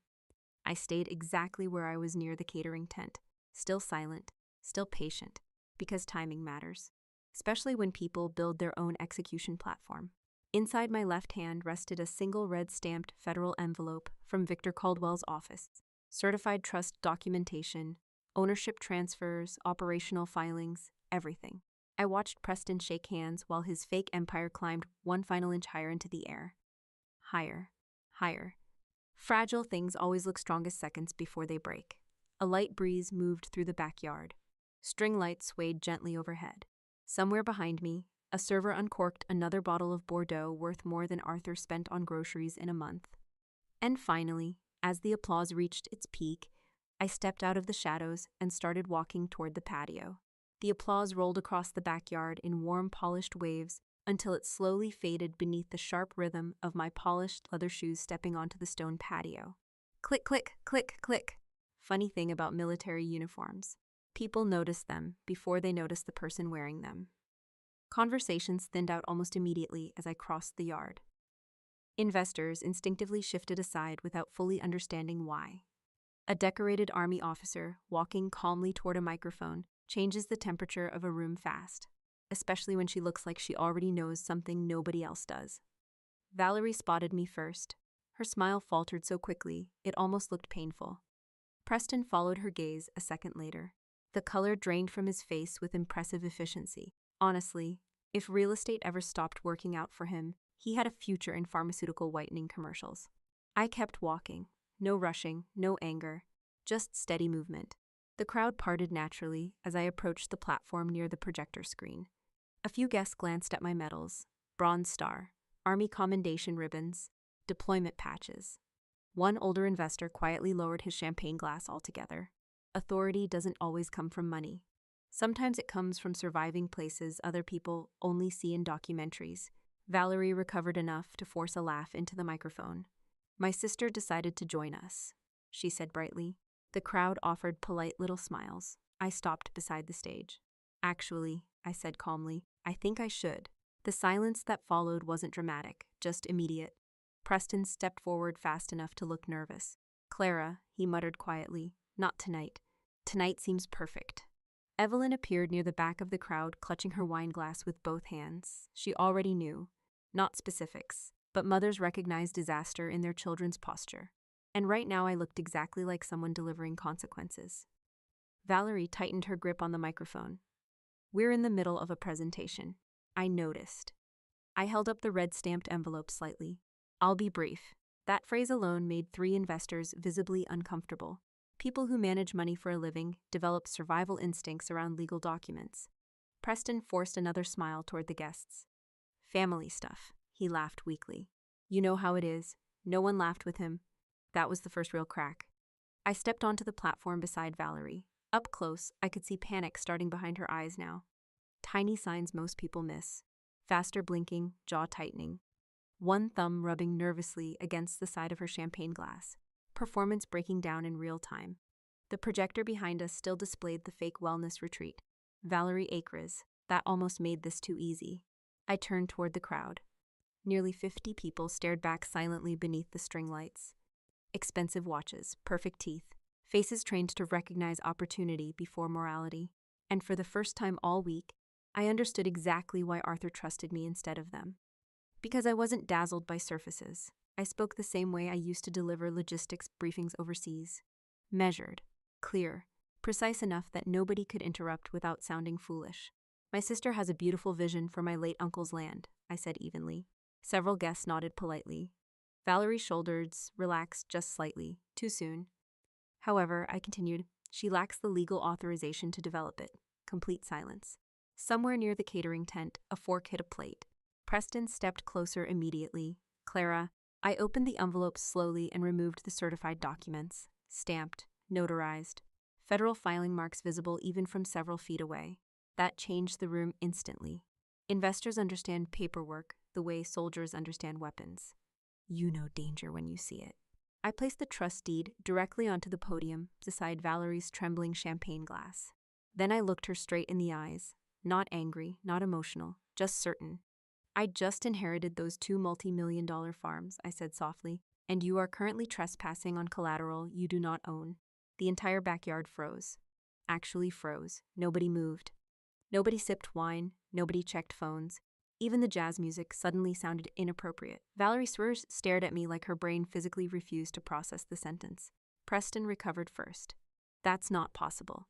I stayed exactly where I was near the catering tent, still silent, still patient, because timing matters, especially when people build their own execution platform. Inside my left hand rested a single red-stamped federal envelope from Victor Caldwell's office. Certified trust documentation, ownership transfers, operational filings, everything. I watched Preston shake hands while his fake empire climbed one final inch higher into the air. Higher, higher. Fragile things always look strongest seconds before they break. A light breeze moved through the backyard. String lights swayed gently overhead. Somewhere behind me, a server uncorked another bottle of Bordeaux worth more than Arthur spent on groceries in a month. And finally, as the applause reached its peak, I stepped out of the shadows and started walking toward the patio. The applause rolled across the backyard in warm, polished waves until it slowly faded beneath the sharp rhythm of my polished leather shoes stepping onto the stone patio. Click, click, click, click. Funny thing about military uniforms. People notice them before they notice the person wearing them. Conversations thinned out almost immediately as I crossed the yard. Investors instinctively shifted aside without fully understanding why. A decorated army officer, walking calmly toward a microphone, changes the temperature of a room fast, especially when she looks like she already knows something nobody else does. Valerie spotted me first. Her smile faltered so quickly, it almost looked painful. Preston followed her gaze a second later. The color drained from his face with impressive efficiency. Honestly, if real estate ever stopped working out for him, he had a future in pharmaceutical whitening commercials. I kept walking. No rushing, no anger, just steady movement. The crowd parted naturally as I approached the platform near the projector screen. A few guests glanced at my medals: Bronze Star, Army Commendation ribbons, deployment patches. One older investor quietly lowered his champagne glass altogether. Authority doesn't always come from money. Sometimes it comes from surviving places other people only see in documentaries. Valerie recovered enough to force a laugh into the microphone. "My sister decided to join us," she said brightly. The crowd offered polite little smiles. I stopped beside the stage. "Actually," I said calmly, "I think I should." The silence that followed wasn't dramatic, just immediate. Preston stepped forward fast enough to look nervous. "Clara," he muttered quietly, "not tonight. Tonight seems perfect." Evelyn appeared near the back of the crowd, clutching her wine glass with both hands. She already knew. Not specifics, but mothers recognize disaster in their children's posture. And right now I looked exactly like someone delivering consequences. Valerie tightened her grip on the microphone. "We're in the middle of a presentation." I noticed. I held up the red-stamped envelope slightly. "I'll be brief." That phrase alone made 3 investors visibly uncomfortable. People who manage money for a living develop survival instincts around legal documents. Preston forced another smile toward the guests. "Family stuff," he laughed weakly. "You know how it is." No one laughed with him. That was the first real crack. I stepped onto the platform beside Valerie. Up close, I could see panic starting behind her eyes now. Tiny signs most people miss. Faster blinking, jaw tightening. One thumb rubbing nervously against the side of her champagne glass. Performance breaking down in real time. The projector behind us still displayed the fake wellness retreat. Valerie Acres. That almost made this too easy. I turned toward the crowd. Nearly 50 people stared back silently beneath the string lights. Expensive watches, perfect teeth, faces trained to recognize opportunity before morality. And for the first time all week, I understood exactly why Arthur trusted me instead of them. Because I wasn't dazzled by surfaces. I spoke the same way I used to deliver logistics briefings overseas. Measured, clear, precise enough that nobody could interrupt without sounding foolish. "My sister has a beautiful vision for my late uncle's land," I said evenly. Several guests nodded politely. Valerie's shoulders relaxed just slightly, too soon. "However," I continued, "she lacks the legal authorization to develop it." Complete silence. Somewhere near the catering tent, a fork hit a plate. Preston stepped closer immediately. "Clara." I opened the envelope slowly and removed the certified documents. Stamped, notarized. Federal filing marks visible even from several feet away. That changed the room instantly. Investors understand paperwork the way soldiers understand weapons. You know danger when you see it. I placed the trust deed directly onto the podium beside Valerie's trembling champagne glass. Then I looked her straight in the eyes. Not angry, not emotional, just certain. "I just inherited those 2 multi-million-dollar farms," I said softly, "and you are currently trespassing on collateral you do not own." The entire backyard froze. Actually froze. Nobody moved. Nobody sipped wine. Nobody checked phones. Even the jazz music suddenly sounded inappropriate. Valerie Swears stared at me like her brain physically refused to process the sentence. Preston recovered first. "That's not possible."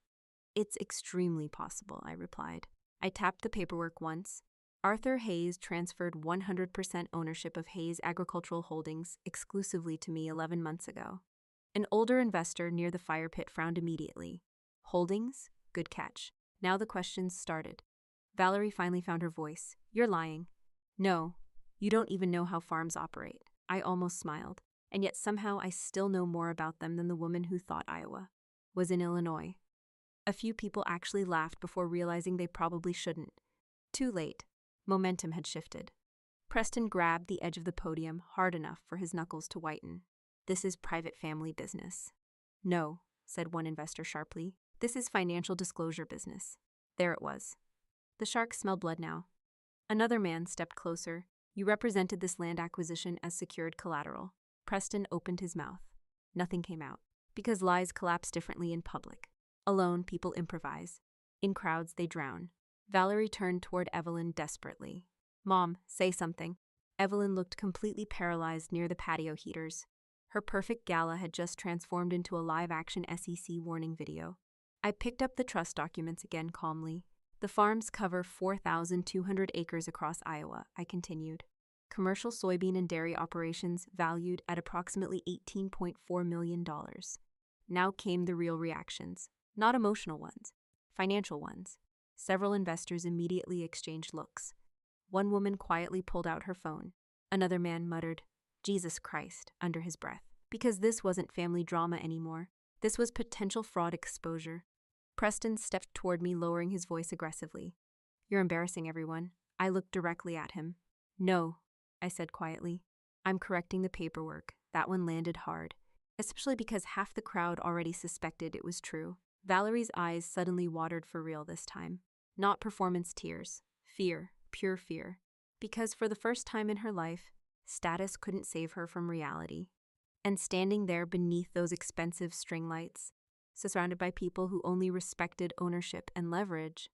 "It's extremely possible," I replied. I tapped the paperwork once. Arthur Hayes transferred 100% ownership of Hayes Agricultural Holdings exclusively to me 11 months ago. An older investor near the fire pit frowned immediately. "Holdings? Good catch." Now the questions started. Valerie finally found her voice. "You're lying." "No, you don't even know how farms operate." I almost smiled. And yet somehow I still know more about them than the woman who thought Iowa was in Illinois. A few people actually laughed before realizing they probably shouldn't. Too late. Momentum had shifted. Preston grabbed the edge of the podium hard enough for his knuckles to whiten. "This is private family business." "No," said one investor sharply. "This is financial disclosure business." There it was. The shark smelled blood now. Another man stepped closer. You represented this land acquisition as secured collateral. Preston opened his mouth. Nothing came out. Because lies collapse differently in public. Alone, people improvise. In crowds, they drown. Valerie turned toward Evelyn desperately. Mom, say something. Evelyn looked completely paralyzed near the patio heaters. Her perfect gala had just transformed into a live-action SEC warning video. I picked up the trust documents again calmly. The farms cover 4,200 acres across Iowa, I continued. Commercial soybean and dairy operations valued at approximately $18.4 million. Now came the real reactions. Not emotional ones, financial ones. Several investors immediately exchanged looks. One woman quietly pulled out her phone. Another man muttered, "Jesus Christ," under his breath. Because this wasn't family drama anymore. This was potential fraud exposure. Preston stepped toward me, lowering his voice aggressively. "You're embarrassing everyone." I looked directly at him. "No," I said quietly. "I'm correcting the paperwork." That one landed hard, especially because half the crowd already suspected it was true. Valerie's eyes suddenly watered for real this time. Not performance tears. Fear. Pure fear. Because for the first time in her life, status couldn't save her from reality. And standing there beneath those expensive string lights, surrounded by people who only respected ownership and leverage,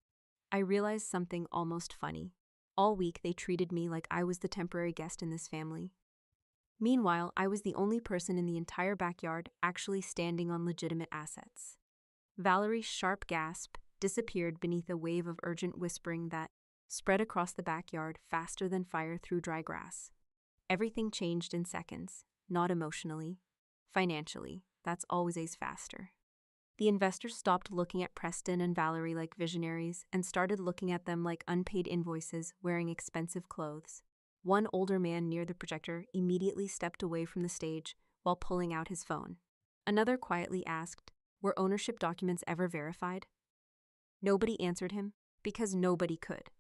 I realized something almost funny. All week they treated me like I was the temporary guest in this family. Meanwhile, I was the only person in the entire backyard actually standing on legitimate assets. Valerie's sharp gasp disappeared beneath a wave of urgent whispering that spread across the backyard faster than fire through dry grass. Everything changed in seconds, not emotionally. Financially, that's always faster. The investors stopped looking at Preston and Valerie like visionaries and started looking at them like unpaid invoices wearing expensive clothes. One older man near the projector immediately stepped away from the stage while pulling out his phone. Another quietly asked, "Were ownership documents ever verified?" Nobody answered him because nobody could.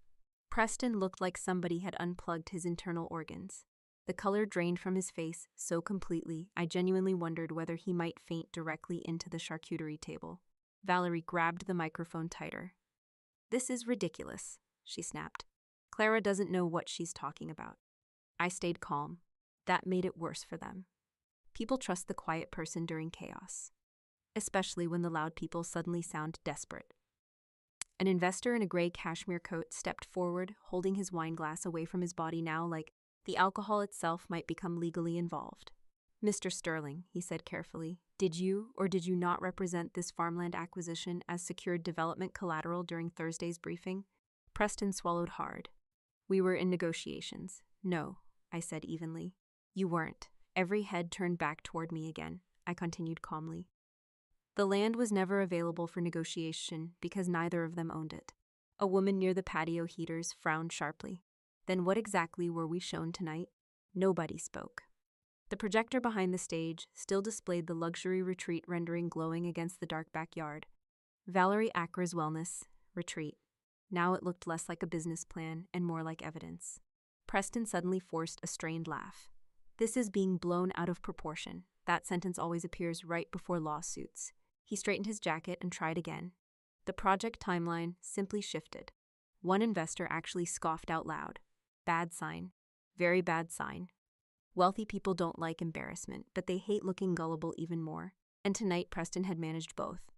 Preston looked like somebody had unplugged his internal organs. The color drained from his face so completely, I genuinely wondered whether he might faint directly into the charcuterie table. Valerie grabbed the microphone tighter. "This is ridiculous," she snapped. "Clara doesn't know what she's talking about." I stayed calm. That made it worse for them. People trust the quiet person during chaos, especially when the loud people suddenly sound desperate. An investor in a gray cashmere coat stepped forward, holding his wine glass away from his body now like the alcohol itself might become legally involved. "Mr. Sterling," he said carefully, "did you or did you not represent this farmland acquisition as secured development collateral during Thursday's briefing?" Preston swallowed hard. "We were in negotiations." "No," I said evenly. "You weren't." Every head turned back toward me again. I continued calmly. "The land was never available for negotiation because neither of them owned it." A woman near the patio heaters frowned sharply. "Then what exactly were we shown tonight?" Nobody spoke. The projector behind the stage still displayed the luxury retreat rendering glowing against the dark backyard. Valerie Acker's wellness retreat. Now it looked less like a business plan and more like evidence. Preston suddenly forced a strained laugh. "This is being blown out of proportion." That sentence always appears right before lawsuits. He straightened his jacket and tried again. The project timeline simply shifted. One investor actually scoffed out loud. "Bad sign. Very bad sign." Wealthy people don't like embarrassment, but they hate looking gullible even more. And tonight Preston had managed both.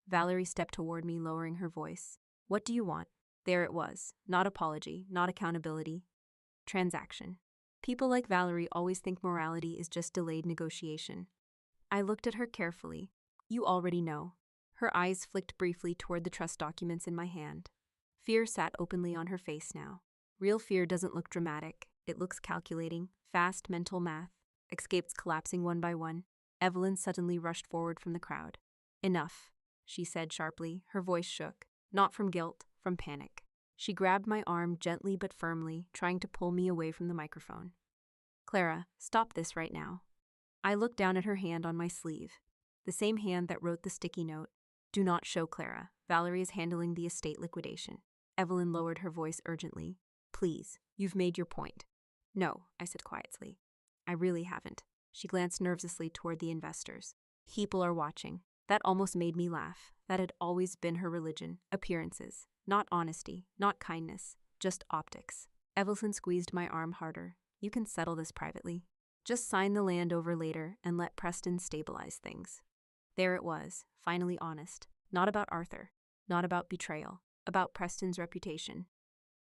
Valerie stepped toward me, lowering her voice. "What do you want?" There it was. Not apology, not accountability. Transaction. People like Valerie always think morality is just delayed negotiation. I looked at her carefully. "You already know." Her eyes flicked briefly toward the trust documents in my hand. Fear sat openly on her face now. Real fear doesn't look dramatic. It looks calculating, fast mental math, escapes collapsing one by one. Evelyn suddenly rushed forward from the crowd. "Enough," she said sharply. Her voice shook. Not from guilt, from panic. She grabbed my arm gently but firmly, trying to pull me away from the microphone. "Clara, stop this right now." I looked down at her hand on my sleeve. The same hand that wrote the sticky note. "Do not show Clara. Valerie is handling the estate liquidation." Evelyn lowered her voice urgently. "Please, you've made your point." "No," I said quietly. "I really haven't." She glanced nervously toward the investors. "People are watching." That almost made me laugh. That had always been her religion. Appearances. Not honesty, not kindness, just optics. Evelyn squeezed my arm harder. You can settle this privately. Just sign the land over later and let Preston stabilize things. There it was, finally honest. Not about Arthur. Not about betrayal. About Preston's reputation.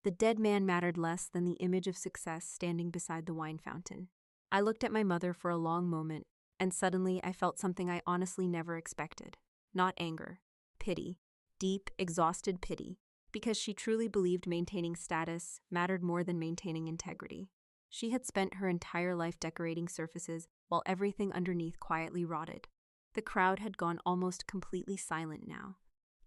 The dead man mattered less than the image of success standing beside the wine fountain. I looked at my mother for a long moment, and suddenly I felt something I honestly never expected. Not anger. Pity. Deep, exhausted pity. Because she truly believed maintaining status mattered more than maintaining integrity. She had spent her entire life decorating surfaces while everything underneath quietly rotted. The crowd had gone almost completely silent now.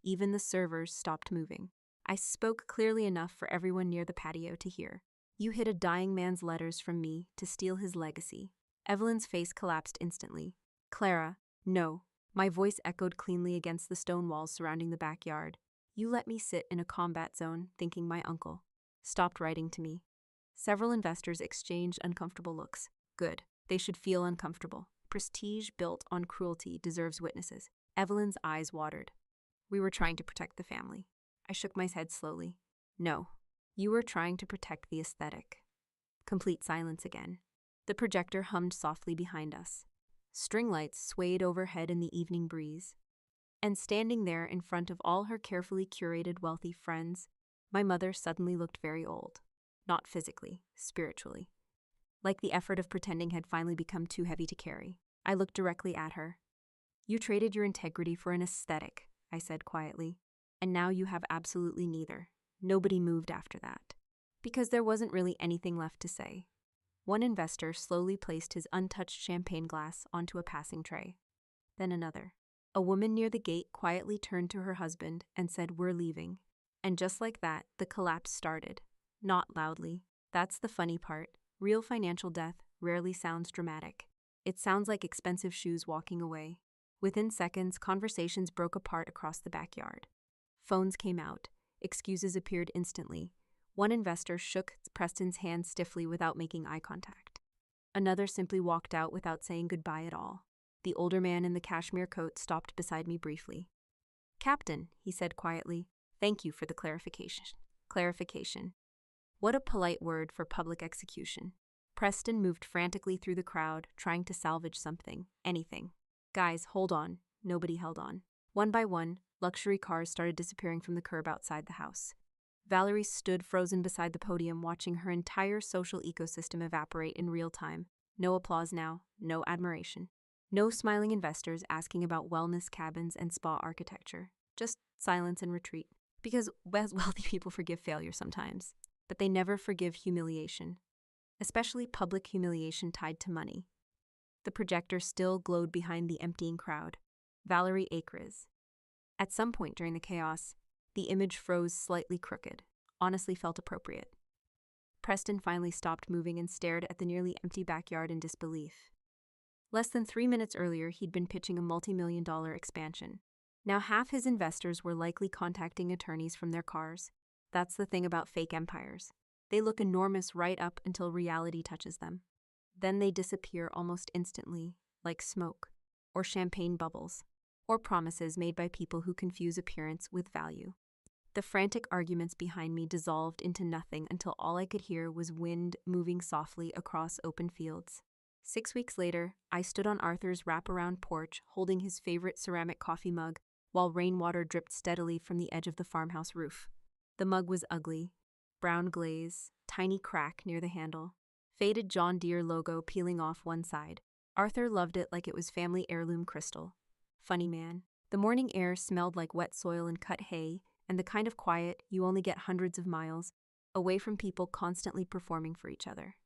Even the servers stopped moving. I spoke clearly enough for everyone near the patio to hear. You hid a dying man's letters from me to steal his legacy. Evelyn's face collapsed instantly. Clara, no. My voice echoed cleanly against the stone walls surrounding the backyard. You let me sit in a combat zone thinking my uncle stopped writing to me. Several investors exchanged uncomfortable looks. Good. They should feel uncomfortable. Prestige built on cruelty deserves witnesses. Evelyn's eyes watered. We were trying to protect the family. I shook my head slowly. No. You were trying to protect the aesthetic. Complete silence again. The projector hummed softly behind us. String lights swayed overhead in the evening breeze. And standing there in front of all her carefully curated wealthy friends, my mother suddenly looked very old. Not physically, spiritually. Like the effort of pretending had finally become too heavy to carry. I looked directly at her. You traded your integrity for an aesthetic, I said quietly. And now you have absolutely neither. Nobody moved after that. Because there wasn't really anything left to say. One investor slowly placed his untouched champagne glass onto a passing tray. Then another. A woman near the gate quietly turned to her husband and said, "We're leaving." And just like that, the collapse started. Not loudly. That's the funny part. Real financial death rarely sounds dramatic. It sounds like expensive shoes walking away. Within seconds, conversations broke apart across the backyard. Phones came out. Excuses appeared instantly. One investor shook Preston's hand stiffly without making eye contact. Another simply walked out without saying goodbye at all. The older man in the cashmere coat stopped beside me briefly. "Captain," he said quietly, "thank you for the clarification." Clarification. What a polite word for public execution. Preston moved frantically through the crowd, trying to salvage something, anything. Guys, hold on. Nobody held on. One by one, luxury cars started disappearing from the curb outside the house. Valerie stood frozen beside the podium, watching her entire social ecosystem evaporate in real time. No applause now, no admiration. No smiling investors asking about wellness cabins and spa architecture. Just silence and retreat. Because wealthy people forgive failure sometimes, but they never forgive humiliation. Especially public humiliation tied to money. The projector still glowed behind the emptying crowd. Valerie Acres. At some point during the chaos, the image froze slightly crooked. Honestly felt appropriate. Preston finally stopped moving and stared at the nearly empty backyard in disbelief. Less than 3 minutes earlier, he'd been pitching a multi-million-dollar expansion. Now half his investors were likely contacting attorneys from their cars. That's the thing about fake empires. They look enormous right up until reality touches them. Then they disappear almost instantly, like smoke, or champagne bubbles, or promises made by people who confuse appearance with value. The frantic arguments behind me dissolved into nothing until all I could hear was wind moving softly across open fields. 6 weeks later, I stood on Arthur's wraparound porch holding his favorite ceramic coffee mug while rainwater dripped steadily from the edge of the farmhouse roof. The mug was ugly. Brown glaze, tiny crack near the handle, faded John Deere logo peeling off one side. Arthur loved it like it was family heirloom crystal. Funny man. The morning air smelled like wet soil and cut hay, and the kind of quiet you only get hundreds of miles away from people constantly performing for each other.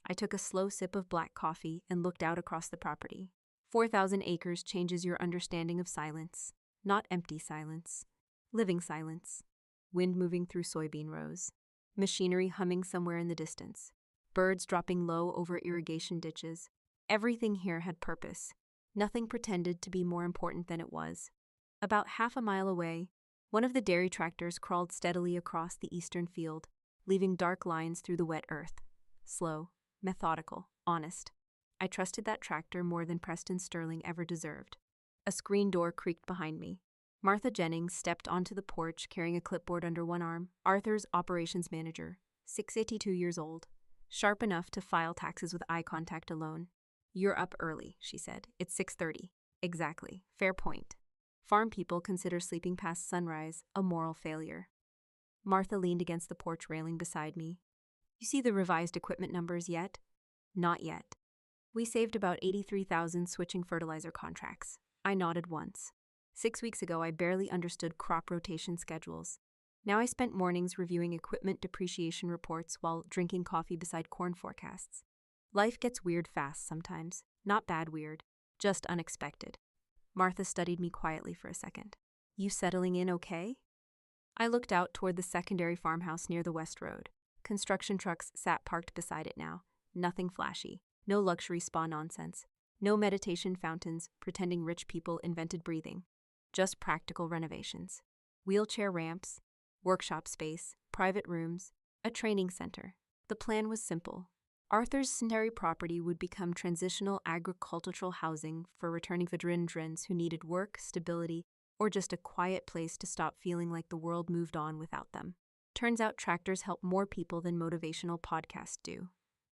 I took a slow sip of black coffee and looked out across the property. 4,000 acres changes your understanding of silence. Not empty silence. Living silence. Wind moving through soybean rows. Machinery humming somewhere in the distance. Birds dropping low over irrigation ditches. Everything here had purpose. Nothing pretended to be more important than it was. About half a mile away, one of the dairy tractors crawled steadily across the eastern field, leaving dark lines through the wet earth. Slow, methodical, honest. I trusted that tractor more than Preston Sterling ever deserved. A screen door creaked behind me. Martha Jennings stepped onto the porch carrying a clipboard under one arm, Arthur's operations manager, 682 years old, sharp enough to file taxes with eye contact alone. "You're up early," she said. "It's 6:30. "Exactly. Fair point. Farm people consider sleeping past sunrise a moral failure." Martha leaned against the porch railing beside me. "You see the revised equipment numbers yet?" "Not yet. We saved about 83,000 switching fertilizer contracts." I nodded once. 6 weeks ago, I barely understood crop rotation schedules. Now I spent mornings reviewing equipment depreciation reports while drinking coffee beside corn forecasts. Life gets weird fast sometimes. Not bad weird, just unexpected. Martha studied me quietly for a second. "You settling in okay?" I looked out toward the secondary farmhouse near the West Road. Construction trucks sat parked beside it now. Nothing flashy. No luxury spa nonsense. No meditation fountains pretending rich people invented breathing. Just practical renovations. Wheelchair ramps, workshop space, private rooms, a training center. The plan was simple. Arthur's secondary property would become transitional agricultural housing for returning veterans who needed work, stability, or just a quiet place to stop feeling like the world moved on without them. Turns out tractors help more people than motivational podcasts do.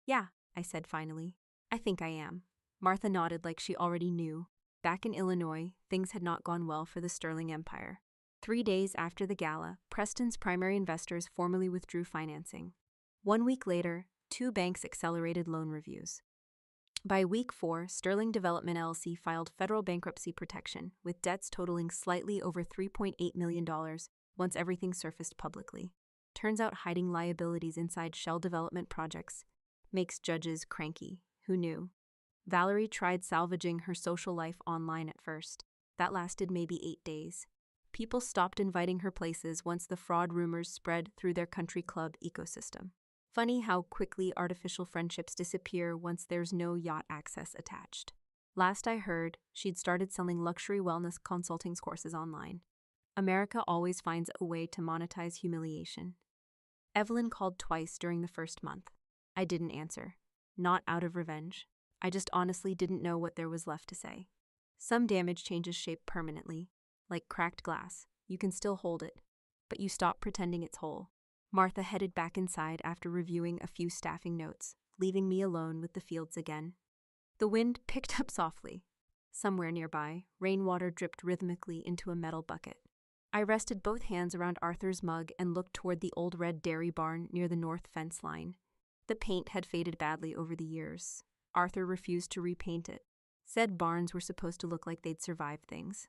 "Yeah," I said finally. "I think I am." Martha nodded like she already knew. Back in Illinois, things had not gone well for the Sterling Empire. 3 days after the gala, Preston's primary investors formally withdrew financing. 1 week later, 2 banks accelerated loan reviews. By week 4, Sterling Development LLC filed federal bankruptcy protection, with debts totaling slightly over $3.8 million once everything surfaced publicly. Turns out hiding liabilities inside shell development projects makes judges cranky. Who knew? Valerie tried salvaging her social life online at first. That lasted maybe 8 days. People stopped inviting her places once the fraud rumors spread through their country club ecosystem. Funny how quickly artificial friendships disappear once there's no yacht access attached. Last I heard, she'd started selling luxury wellness consulting courses online. America always finds a way to monetize humiliation. Evelyn called twice during the first month. I didn't answer. Not out of revenge. I just honestly didn't know what there was left to say. Some damage changes shape permanently. Like cracked glass, you can still hold it, but you stop pretending it's whole. Martha headed back inside after reviewing a few staffing notes, leaving me alone with the fields again. The wind picked up softly. Somewhere nearby, rainwater dripped rhythmically into a metal bucket. I rested both hands around Arthur's mug and looked toward the old red dairy barn near the north fence line. The paint had faded badly over the years. Arthur refused to repaint it. Said barns were supposed to look like they'd survived things.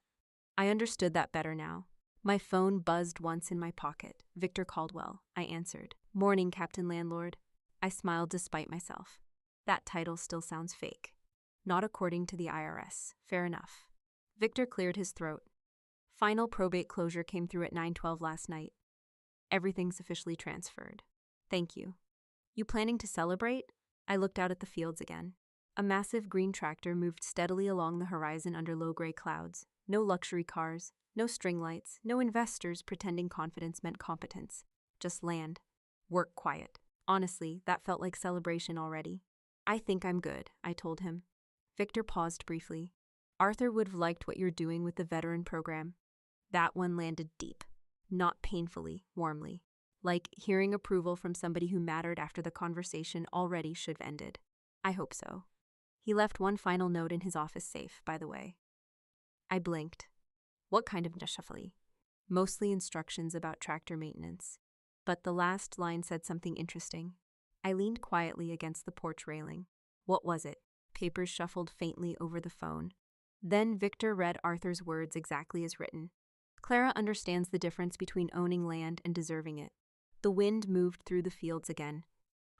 I understood that better now. My phone buzzed once in my pocket. Victor Caldwell, I answered. "Morning, Captain Landlord." I smiled despite myself. That title still sounds fake. Not according to the IRS. Fair enough. Victor cleared his throat. "Final probate closure came through at 9:12 last night. Everything's officially transferred. Thank you." "You planning to celebrate?" I looked out at the fields again. A massive green tractor moved steadily along the horizon under low gray clouds. No luxury cars, no string lights, no investors pretending confidence meant competence. Just land. Work quiet. Honestly, that felt like celebration already. "I think I'm good," I told him. Victor paused briefly. "Arthur would have liked what you're doing with the veteran program." That one landed deep. Not painfully, warmly. Like hearing approval from somebody who mattered after the conversation already should have ended. I hope so. He left one final note in his office safe, by the way. I blinked. What kind of shuffly? Mostly instructions about tractor maintenance. But the last line said something interesting. I leaned quietly against the porch railing. What was it? Papers shuffled faintly over the phone. Then Victor read Arthur's words exactly as written. "Clara understands the difference between owning land and deserving it." The wind moved through the fields again.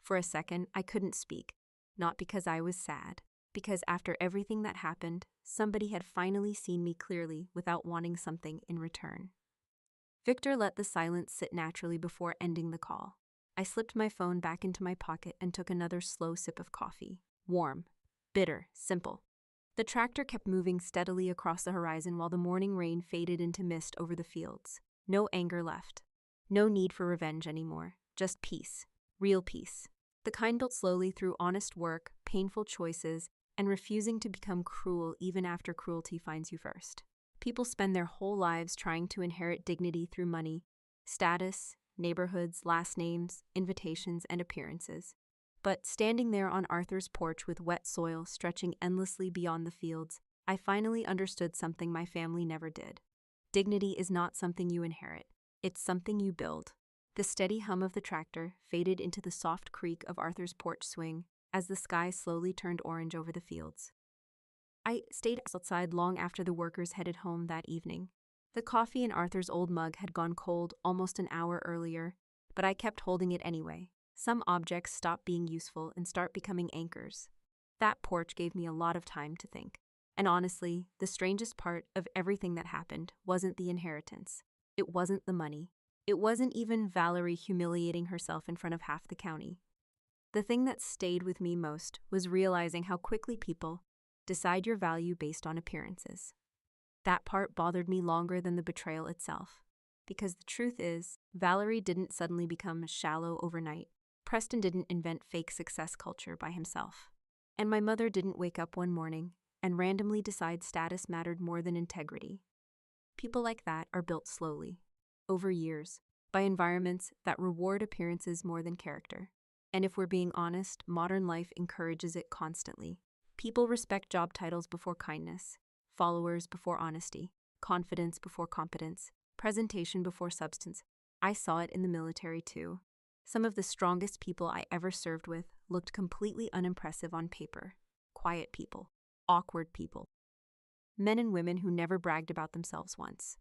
For a second, I couldn't speak. Not because I was sad. Because after everything that happened, somebody had finally seen me clearly without wanting something in return. Victor let the silence sit naturally before ending the call. I slipped my phone back into my pocket and took another slow sip of coffee. Warm, bitter, simple. The tractor kept moving steadily across the horizon while the morning rain faded into mist over the fields. No anger left. No need for revenge anymore. Just peace. Real peace. The kind built slowly through honest work, painful choices, and refusing to become cruel even after cruelty finds you first. People spend their whole lives trying to inherit dignity through money, status, neighborhoods, last names, invitations, and appearances. But standing there on Arthur's porch with wet soil stretching endlessly beyond the fields, I finally understood something my family never did. Dignity is not something you inherit, it's something you build. The steady hum of the tractor faded into the soft creak of Arthur's porch swing as the sky slowly turned orange over the fields. I stayed outside long after the workers headed home that evening. The coffee in Arthur's old mug had gone cold almost an hour earlier, but I kept holding it anyway. Some objects stop being useful and start becoming anchors. That porch gave me a lot of time to think. And honestly, the strangest part of everything that happened wasn't the inheritance. It wasn't the money. It wasn't even Valerie humiliating herself in front of half the county. The thing that stayed with me most was realizing how quickly people decide your value based on appearances. That part bothered me longer than the betrayal itself. Because the truth is, Valerie didn't suddenly become shallow overnight. Preston didn't invent fake success culture by himself. And my mother didn't wake up one morning and randomly decide status mattered more than integrity. People like that are built slowly, over years, by environments that reward appearances more than character. And if we're being honest, modern life encourages it constantly. People respect job titles before kindness, followers before honesty, confidence before competence, presentation before substance. I saw it in the military too. Some of the strongest people I ever served with looked completely unimpressive on paper. Quiet people, awkward people, men and women who never bragged about themselves once.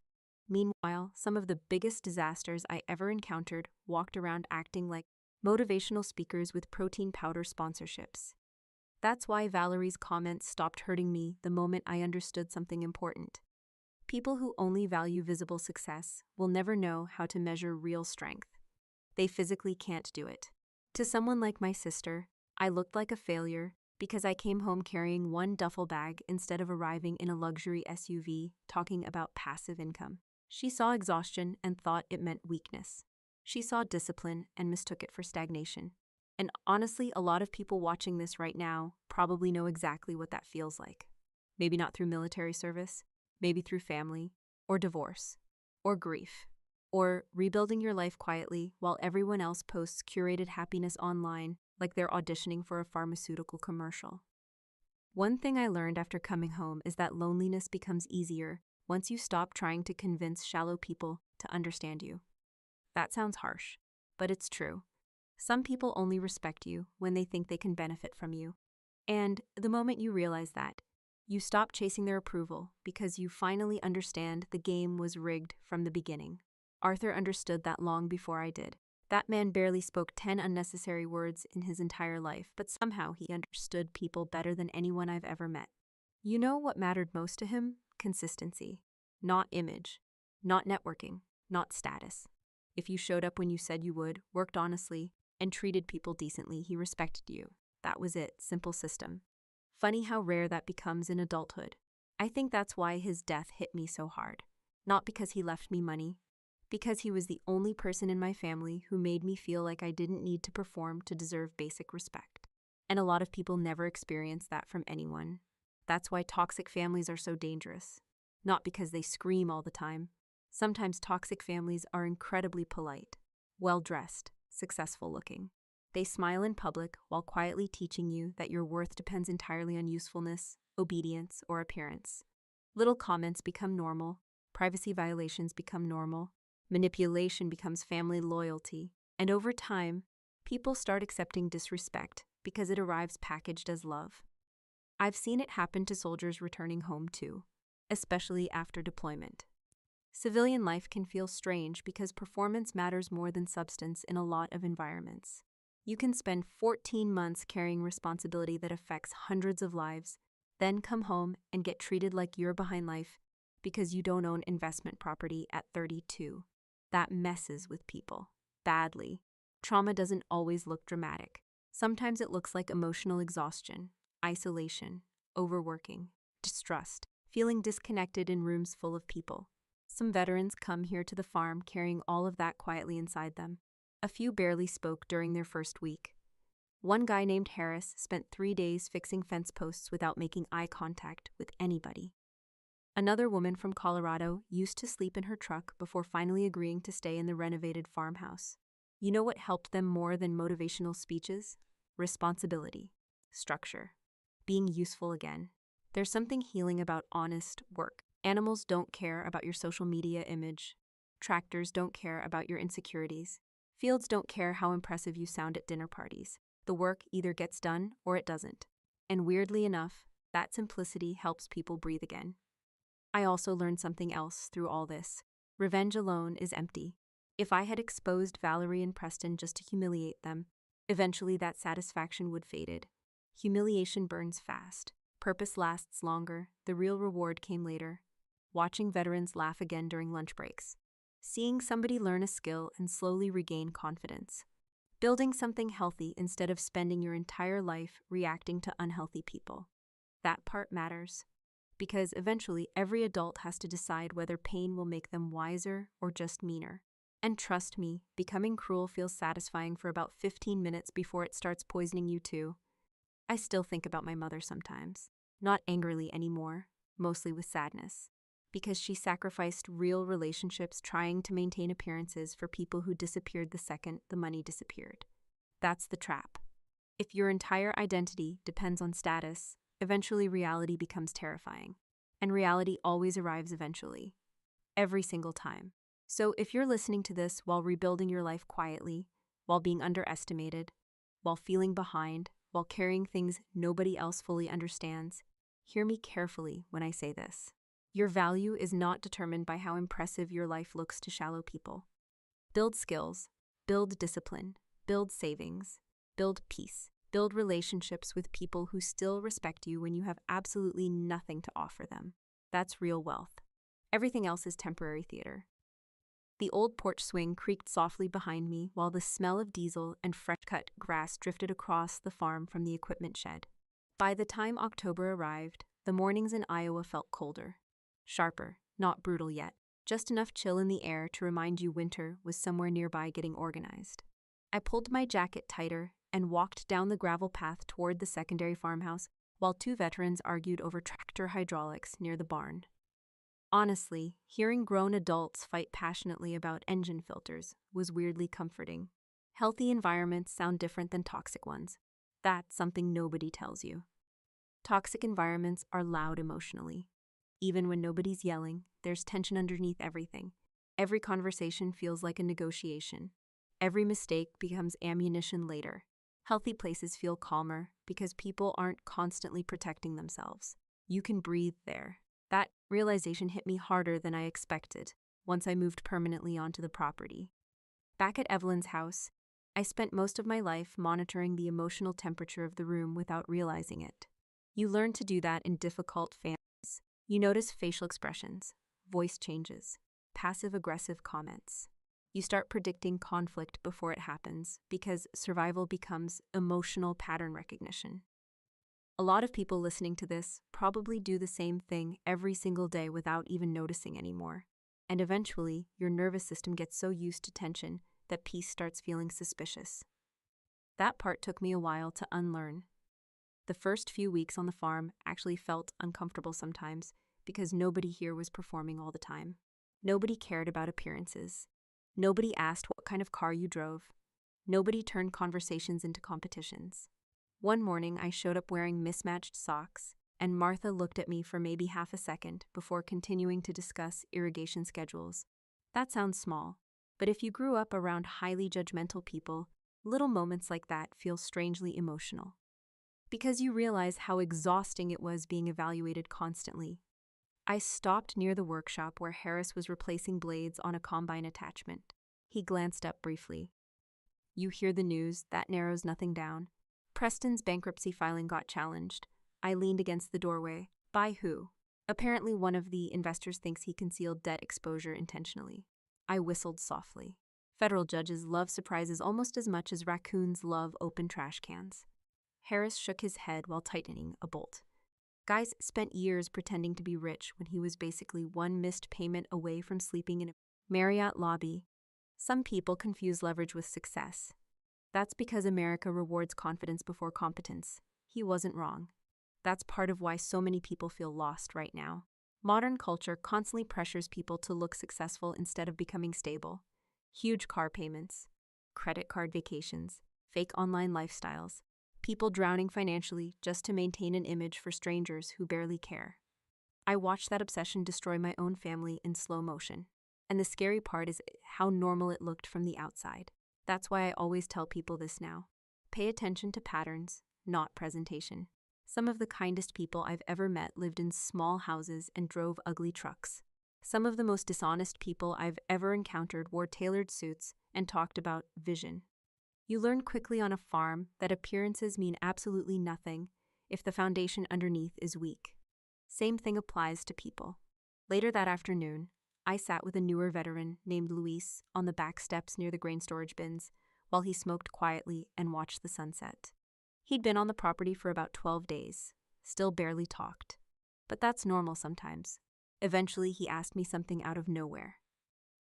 Meanwhile, some of the biggest disasters I ever encountered walked around acting like motivational speakers with protein powder sponsorships. That's why Valerie's comments stopped hurting me the moment I understood something important. People who only value visible success will never know how to measure real strength. They physically can't do it. To someone like my sister, I looked like a failure because I came home carrying one duffel bag instead of arriving in a luxury SUV talking about passive income. She saw exhaustion and thought it meant weakness. She saw discipline and mistook it for stagnation. And honestly, a lot of people watching this right now probably know exactly what that feels like. Maybe not through military service, maybe through family, or divorce, or grief, or rebuilding your life quietly while everyone else posts curated happiness online like they're auditioning for a pharmaceutical commercial. One thing I learned after coming home is that loneliness becomes easier once you stop trying to convince shallow people to understand you. That sounds harsh, but it's true. Some people only respect you when they think they can benefit from you. And the moment you realize that, you stop chasing their approval because you finally understand the game was rigged from the beginning. Arthur understood that long before I did. That man barely spoke 10 unnecessary words in his entire life, but somehow he understood people better than anyone I've ever met. You know what mattered most to him? Consistency. Not image. Not networking. Not status. If you showed up when you said you would, worked honestly, and treated people decently, he respected you. That was it. Simple system. Funny how rare that becomes in adulthood. I think that's why his death hit me so hard. Not because he left me money, because he was the only person in my family who made me feel like I didn't need to perform to deserve basic respect. And a lot of people never experience that from anyone. That's why toxic families are so dangerous. Not because they scream all the time. Sometimes toxic families are incredibly polite, well-dressed, successful-looking. They smile in public while quietly teaching you that your worth depends entirely on usefulness, obedience, or appearance. Little comments become normal, privacy violations become normal, manipulation becomes family loyalty, and over time, people start accepting disrespect because it arrives packaged as love. I've seen it happen to soldiers returning home too, especially after deployment. Civilian life can feel strange because performance matters more than substance in a lot of environments. You can spend 14 months carrying responsibility that affects hundreds of lives, then come home and get treated like you're behind life because you don't own investment property at 32. That messes with people. Badly. Trauma doesn't always look dramatic. Sometimes it looks like emotional exhaustion, isolation, overworking, distrust, feeling disconnected in rooms full of people. Some veterans come here to the farm carrying all of that quietly inside them. A few barely spoke during their first week. One guy named Harris spent 3 days fixing fence posts without making eye contact with anybody. Another woman from Colorado used to sleep in her truck before finally agreeing to stay in the renovated farmhouse. You know what helped them more than motivational speeches? Responsibility, structure, being useful again. There's something healing about honest work. Animals don't care about your social media image. Tractors don't care about your insecurities. Fields don't care how impressive you sound at dinner parties. The work either gets done or it doesn't. And weirdly enough, that simplicity helps people breathe again. I also learned something else through all this. Revenge alone is empty. If I had exposed Valerie and Preston just to humiliate them, eventually that satisfaction would fade. Humiliation burns fast. Purpose lasts longer. The real reward came later. Watching veterans laugh again during lunch breaks. Seeing somebody learn a skill and slowly regain confidence. Building something healthy instead of spending your entire life reacting to unhealthy people. That part matters. Because eventually every adult has to decide whether pain will make them wiser or just meaner. And trust me, becoming cruel feels satisfying for about 15 minutes before it starts poisoning you too. I still think about my mother sometimes. Not angrily anymore, mostly with sadness. Because she sacrificed real relationships trying to maintain appearances for people who disappeared the second the money disappeared. That's the trap. If your entire identity depends on status, eventually reality becomes terrifying. And reality always arrives eventually. Every single time. So if you're listening to this while rebuilding your life quietly, while being underestimated, while feeling behind, while carrying things nobody else fully understands, hear me carefully when I say this. Your value is not determined by how impressive your life looks to shallow people. Build skills, build discipline, build savings, build peace, build relationships with people who still respect you when you have absolutely nothing to offer them. That's real wealth. Everything else is temporary theater. The old porch swing creaked softly behind me while the smell of diesel and fresh-cut grass drifted across the farm from the equipment shed. By the time October arrived, the mornings in Iowa felt colder. Sharper, not brutal yet, just enough chill in the air to remind you winter was somewhere nearby getting organized. I pulled my jacket tighter and walked down the gravel path toward the secondary farmhouse while two veterans argued over tractor hydraulics near the barn. Honestly, hearing grown adults fight passionately about engine filters was weirdly comforting. Healthy environments sound different than toxic ones. That's something nobody tells you. Toxic environments are loud emotionally. Even when nobody's yelling, there's tension underneath everything. Every conversation feels like a negotiation. Every mistake becomes ammunition later. Healthy places feel calmer because people aren't constantly protecting themselves. You can breathe there. That realization hit me harder than I expected once I moved permanently onto the property. Back at Evelyn's house, I spent most of my life monitoring the emotional temperature of the room without realizing it. You learn to do that in difficult families. You notice facial expressions, voice changes, passive-aggressive comments. You start predicting conflict before it happens because survival becomes emotional pattern recognition. A lot of people listening to this probably do the same thing every single day without even noticing anymore. And eventually, your nervous system gets so used to tension that peace starts feeling suspicious. That part took me a while to unlearn. The first few weeks on the farm actually felt uncomfortable sometimes because nobody here was performing all the time. Nobody cared about appearances. Nobody asked what kind of car you drove. Nobody turned conversations into competitions. One morning, I showed up wearing mismatched socks, and Martha looked at me for maybe half a second before continuing to discuss irrigation schedules. That sounds small, but if you grew up around highly judgmental people, little moments like that feel strangely emotional. Because you realize how exhausting it was being evaluated constantly. I stopped near the workshop where Harris was replacing blades on a combine attachment. He glanced up briefly. You hear the news, that narrows nothing down. Preston's bankruptcy filing got challenged. I leaned against the doorway. By who? Apparently one of the investors thinks he concealed debt exposure intentionally. I whistled softly. Federal judges love surprises almost as much as raccoons love open trash cans. Harris shook his head while tightening a bolt. Guys spent years pretending to be rich when he was basically one missed payment away from sleeping in a Marriott lobby. Some people confuse leverage with success. That's because America rewards confidence before competence. He wasn't wrong. That's part of why so many people feel lost right now. Modern culture constantly pressures people to look successful instead of becoming stable. Huge car payments, credit card vacations, fake online lifestyles, people drowning financially just to maintain an image for strangers who barely care. I watched that obsession destroy my own family in slow motion. And the scary part is how normal it looked from the outside. That's why I always tell people this now. Pay attention to patterns, not presentation. Some of the kindest people I've ever met lived in small houses and drove ugly trucks. Some of the most dishonest people I've ever encountered wore tailored suits and talked about vision. You learn quickly on a farm that appearances mean absolutely nothing if the foundation underneath is weak. Same thing applies to people. Later that afternoon, I sat with a newer veteran named Luis on the back steps near the grain storage bins while he smoked quietly and watched the sunset. He'd been on the property for about 12 days, still barely talked. But that's normal sometimes. Eventually, he asked me something out of nowhere.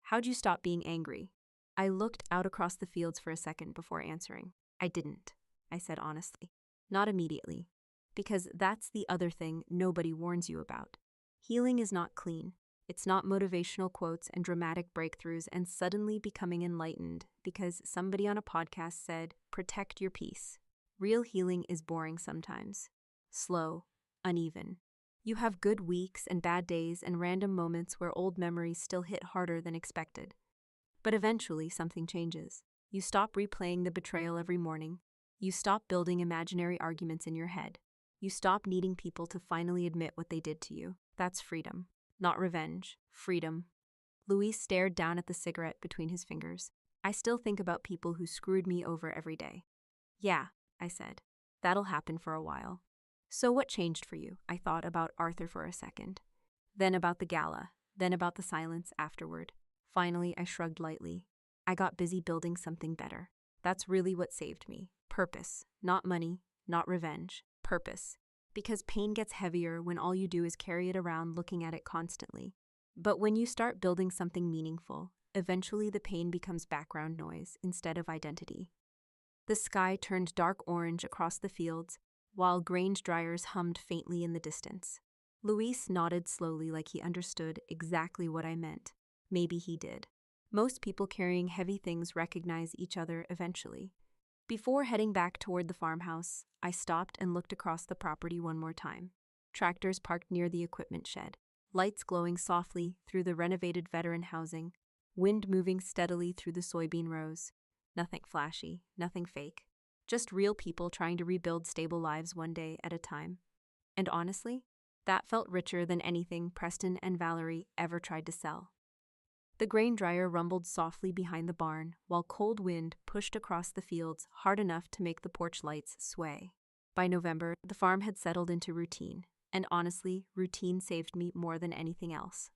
"How'd you stop being angry?" I looked out across the fields for a second before answering. "I didn't," I said honestly. "Not immediately. Because that's the other thing nobody warns you about. Healing is not clean. It's not motivational quotes and dramatic breakthroughs and suddenly becoming enlightened because somebody on a podcast said, 'Protect your peace.' Real healing is boring sometimes. Slow, uneven. You have good weeks and bad days and random moments where old memories still hit harder than expected. But eventually something changes. You stop replaying the betrayal every morning. You stop building imaginary arguments in your head. You stop needing people to finally admit what they did to you. That's freedom. Not revenge. Freedom." Luis stared down at the cigarette between his fingers. "I still think about people who screwed me over every day." "Yeah," I said. "That'll happen for a while." "So what changed for you?" I thought about Arthur for a second. Then about the gala. Then about the silence afterward. Finally, I shrugged lightly. I got busy building something better. That's really what saved me. Purpose. Not money. Not revenge. Purpose. Because pain gets heavier when all you do is carry it around looking at it constantly. But when you start building something meaningful, eventually the pain becomes background noise instead of identity. The sky turned dark orange across the fields, while grain dryers hummed faintly in the distance. Luis nodded slowly like he understood exactly what I meant. Maybe he did. Most people carrying heavy things recognize each other eventually. Before heading back toward the farmhouse, I stopped and looked across the property one more time. Tractors parked near the equipment shed, lights glowing softly through the renovated veteran housing, wind moving steadily through the soybean rows. Nothing flashy, nothing fake. Just real people trying to rebuild stable lives one day at a time. And honestly, that felt richer than anything Preston and Valerie ever tried to sell. The grain dryer rumbled softly behind the barn, while cold wind pushed across the fields hard enough to make the porch lights sway. By November, the farm had settled into routine, and honestly, routine saved me more than anything else.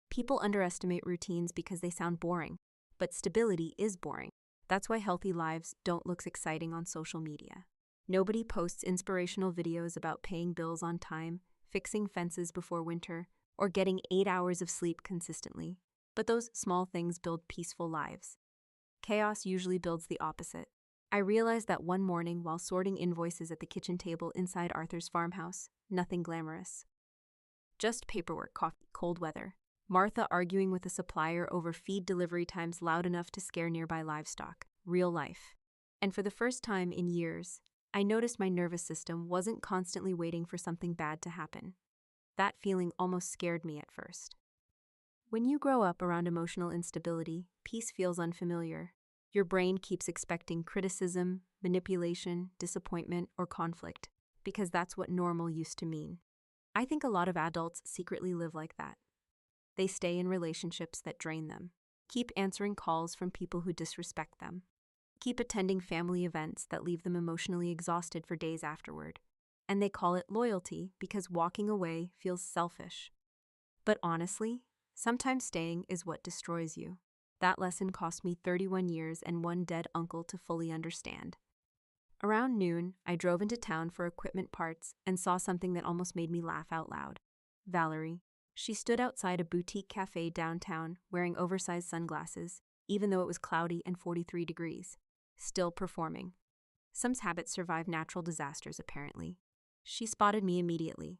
People underestimate routines because they sound boring, but stability is boring. That's why healthy lives don't look exciting on social media. Nobody posts inspirational videos about paying bills on time, fixing fences before winter, or getting 8 hours of sleep consistently. But those small things build peaceful lives. Chaos usually builds the opposite. I realized that one morning while sorting invoices at the kitchen table inside Arthur's farmhouse. Nothing glamorous. Just paperwork, coffee, cold weather. Martha arguing with a supplier over feed delivery times loud enough to scare nearby livestock. Real life. And for the first time in years, I noticed my nervous system wasn't constantly waiting for something bad to happen. That feeling almost scared me at first. When you grow up around emotional instability, peace feels unfamiliar. Your brain keeps expecting criticism, manipulation, disappointment, or conflict, because that's what normal used to mean. I think a lot of adults secretly live like that. They stay in relationships that drain them, keep answering calls from people who disrespect them, keep attending family events that leave them emotionally exhausted for days afterward, and they call it loyalty because walking away feels selfish. But honestly, sometimes staying is what destroys you. That lesson cost me 31 years and one dead uncle to fully understand. Around noon, I drove into town for equipment parts and saw something that almost made me laugh out loud. Valerie. She stood outside a boutique cafe downtown wearing oversized sunglasses, even though it was cloudy and 43 degrees. Still performing. Some habits survive natural disasters, apparently. She spotted me immediately.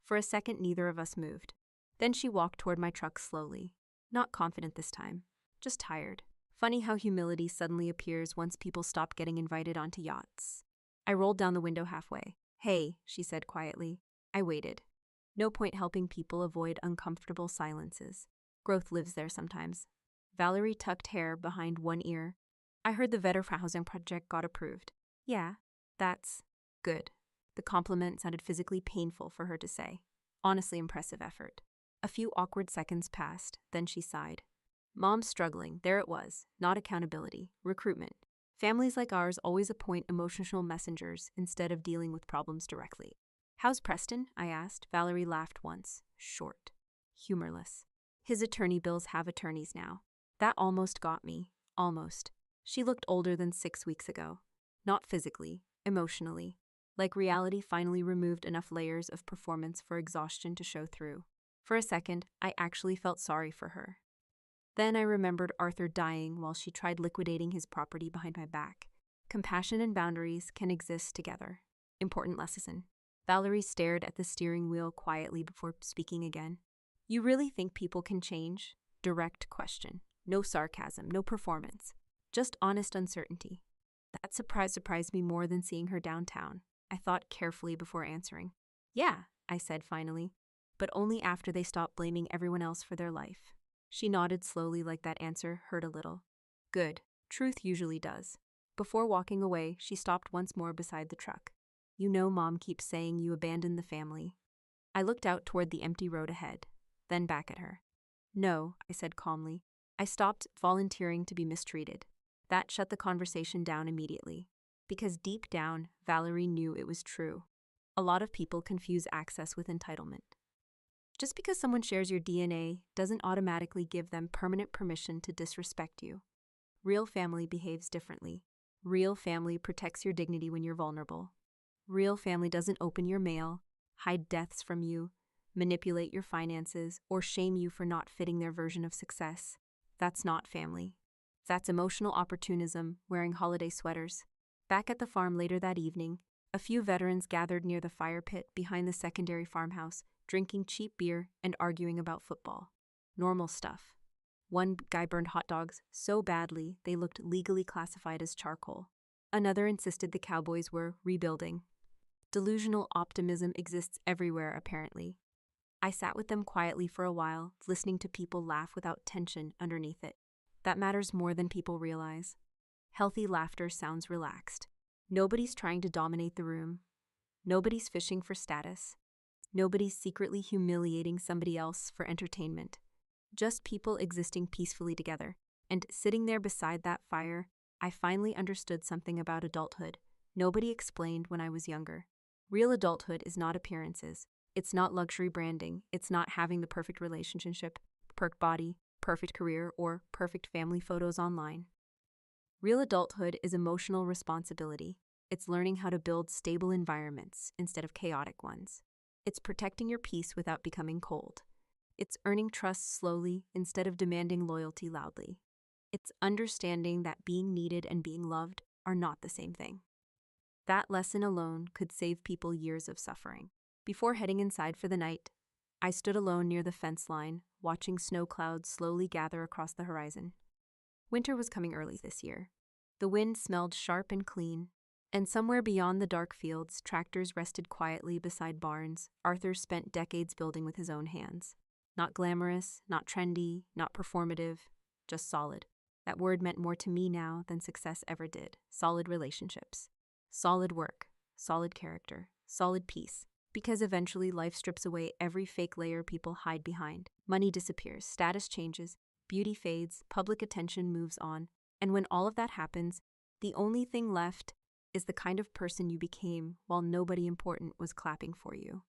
For a second, neither of us moved. Then she walked toward my truck slowly. Not confident this time, just tired. Funny how humility suddenly appears once people stop getting invited onto yachts. I rolled down the window halfway. "Hey," she said quietly. I waited. No point helping people avoid uncomfortable silences. Growth lives there sometimes. Valerie tucked hair behind one ear. "I heard the Vetter housing project got approved." "Yeah, that's good." The compliment sounded physically painful for her to say. Honestly impressive effort. A few awkward seconds passed, then she sighed. "Mom's struggling, there it was. Not accountability, recruitment. Families like ours always appoint emotional messengers instead of dealing with problems directly." "How's Preston?" I asked. Valerie laughed once, short, humorless. "His attorney bills have attorneys now." That almost got me. Almost. She looked older than 6 weeks ago. Not physically, emotionally. Like reality finally removed enough layers of performance for exhaustion to show through. For a second, I actually felt sorry for her. Then I remembered Arthur dying while she tried liquidating his property behind my back. Compassion and boundaries can exist together. Important lesson. Valerie stared at the steering wheel quietly before speaking again. "You really think people can change?" Direct question. No sarcasm, no performance. Just honest uncertainty. That surprised me more than seeing her downtown. I thought carefully before answering. "Yeah," I said finally, but only after they stopped blaming everyone else for their life. She nodded slowly like that answer hurt a little. "Good. Truth usually does." Before walking away, she stopped once more beside the truck. "You know Mom keeps saying you abandoned the family." I looked out toward the empty road ahead, then back at her. "No," I said calmly. "I stopped volunteering to be mistreated." That shut the conversation down immediately. Because deep down, Valerie knew it was true. A lot of people confuse access with entitlement. Just because someone shares your DNA doesn't automatically give them permanent permission to disrespect you. Real family behaves differently. Real family protects your dignity when you're vulnerable. Real family doesn't open your mail, hide deaths from you, manipulate your finances, or shame you for not fitting their version of success. That's not family. That's emotional opportunism, wearing holiday sweaters. Back at the farm later that evening, a few veterans gathered near the fire pit behind the secondary farmhouse, drinking cheap beer and arguing about football. Normal stuff. One guy burned hot dogs so badly they looked legally classified as charcoal. Another insisted the Cowboys were rebuilding. Delusional optimism exists everywhere, apparently. I sat with them quietly for a while, listening to people laugh without tension underneath it. That matters more than people realize. Healthy laughter sounds relaxed. Nobody's trying to dominate the room. Nobody's fishing for status. Nobody's secretly humiliating somebody else for entertainment. Just people existing peacefully together. And sitting there beside that fire, I finally understood something about adulthood nobody explained when I was younger. Real adulthood is not appearances. It's not luxury branding. It's not having the perfect relationship, perfect body, perfect career, or perfect family photos online. Real adulthood is emotional responsibility. It's learning how to build stable environments instead of chaotic ones. It's protecting your peace without becoming cold. It's earning trust slowly instead of demanding loyalty loudly. It's understanding that being needed and being loved are not the same thing. That lesson alone could save people years of suffering. Before heading inside for the night, I stood alone near the fence line, watching snow clouds slowly gather across the horizon. Winter was coming early this year. The wind smelled sharp and clean, and somewhere beyond the dark fields, tractors rested quietly beside barns Arthur spent decades building with his own hands. Not glamorous, not trendy, not performative, just solid. That word meant more to me now than success ever did. Solid relationships. Solid work. Solid character. Solid peace. Because eventually life strips away every fake layer people hide behind. Money disappears, status changes, beauty fades, public attention moves on. And when all of that happens, the only thing left is the kind of person you became while nobody important was clapping for you.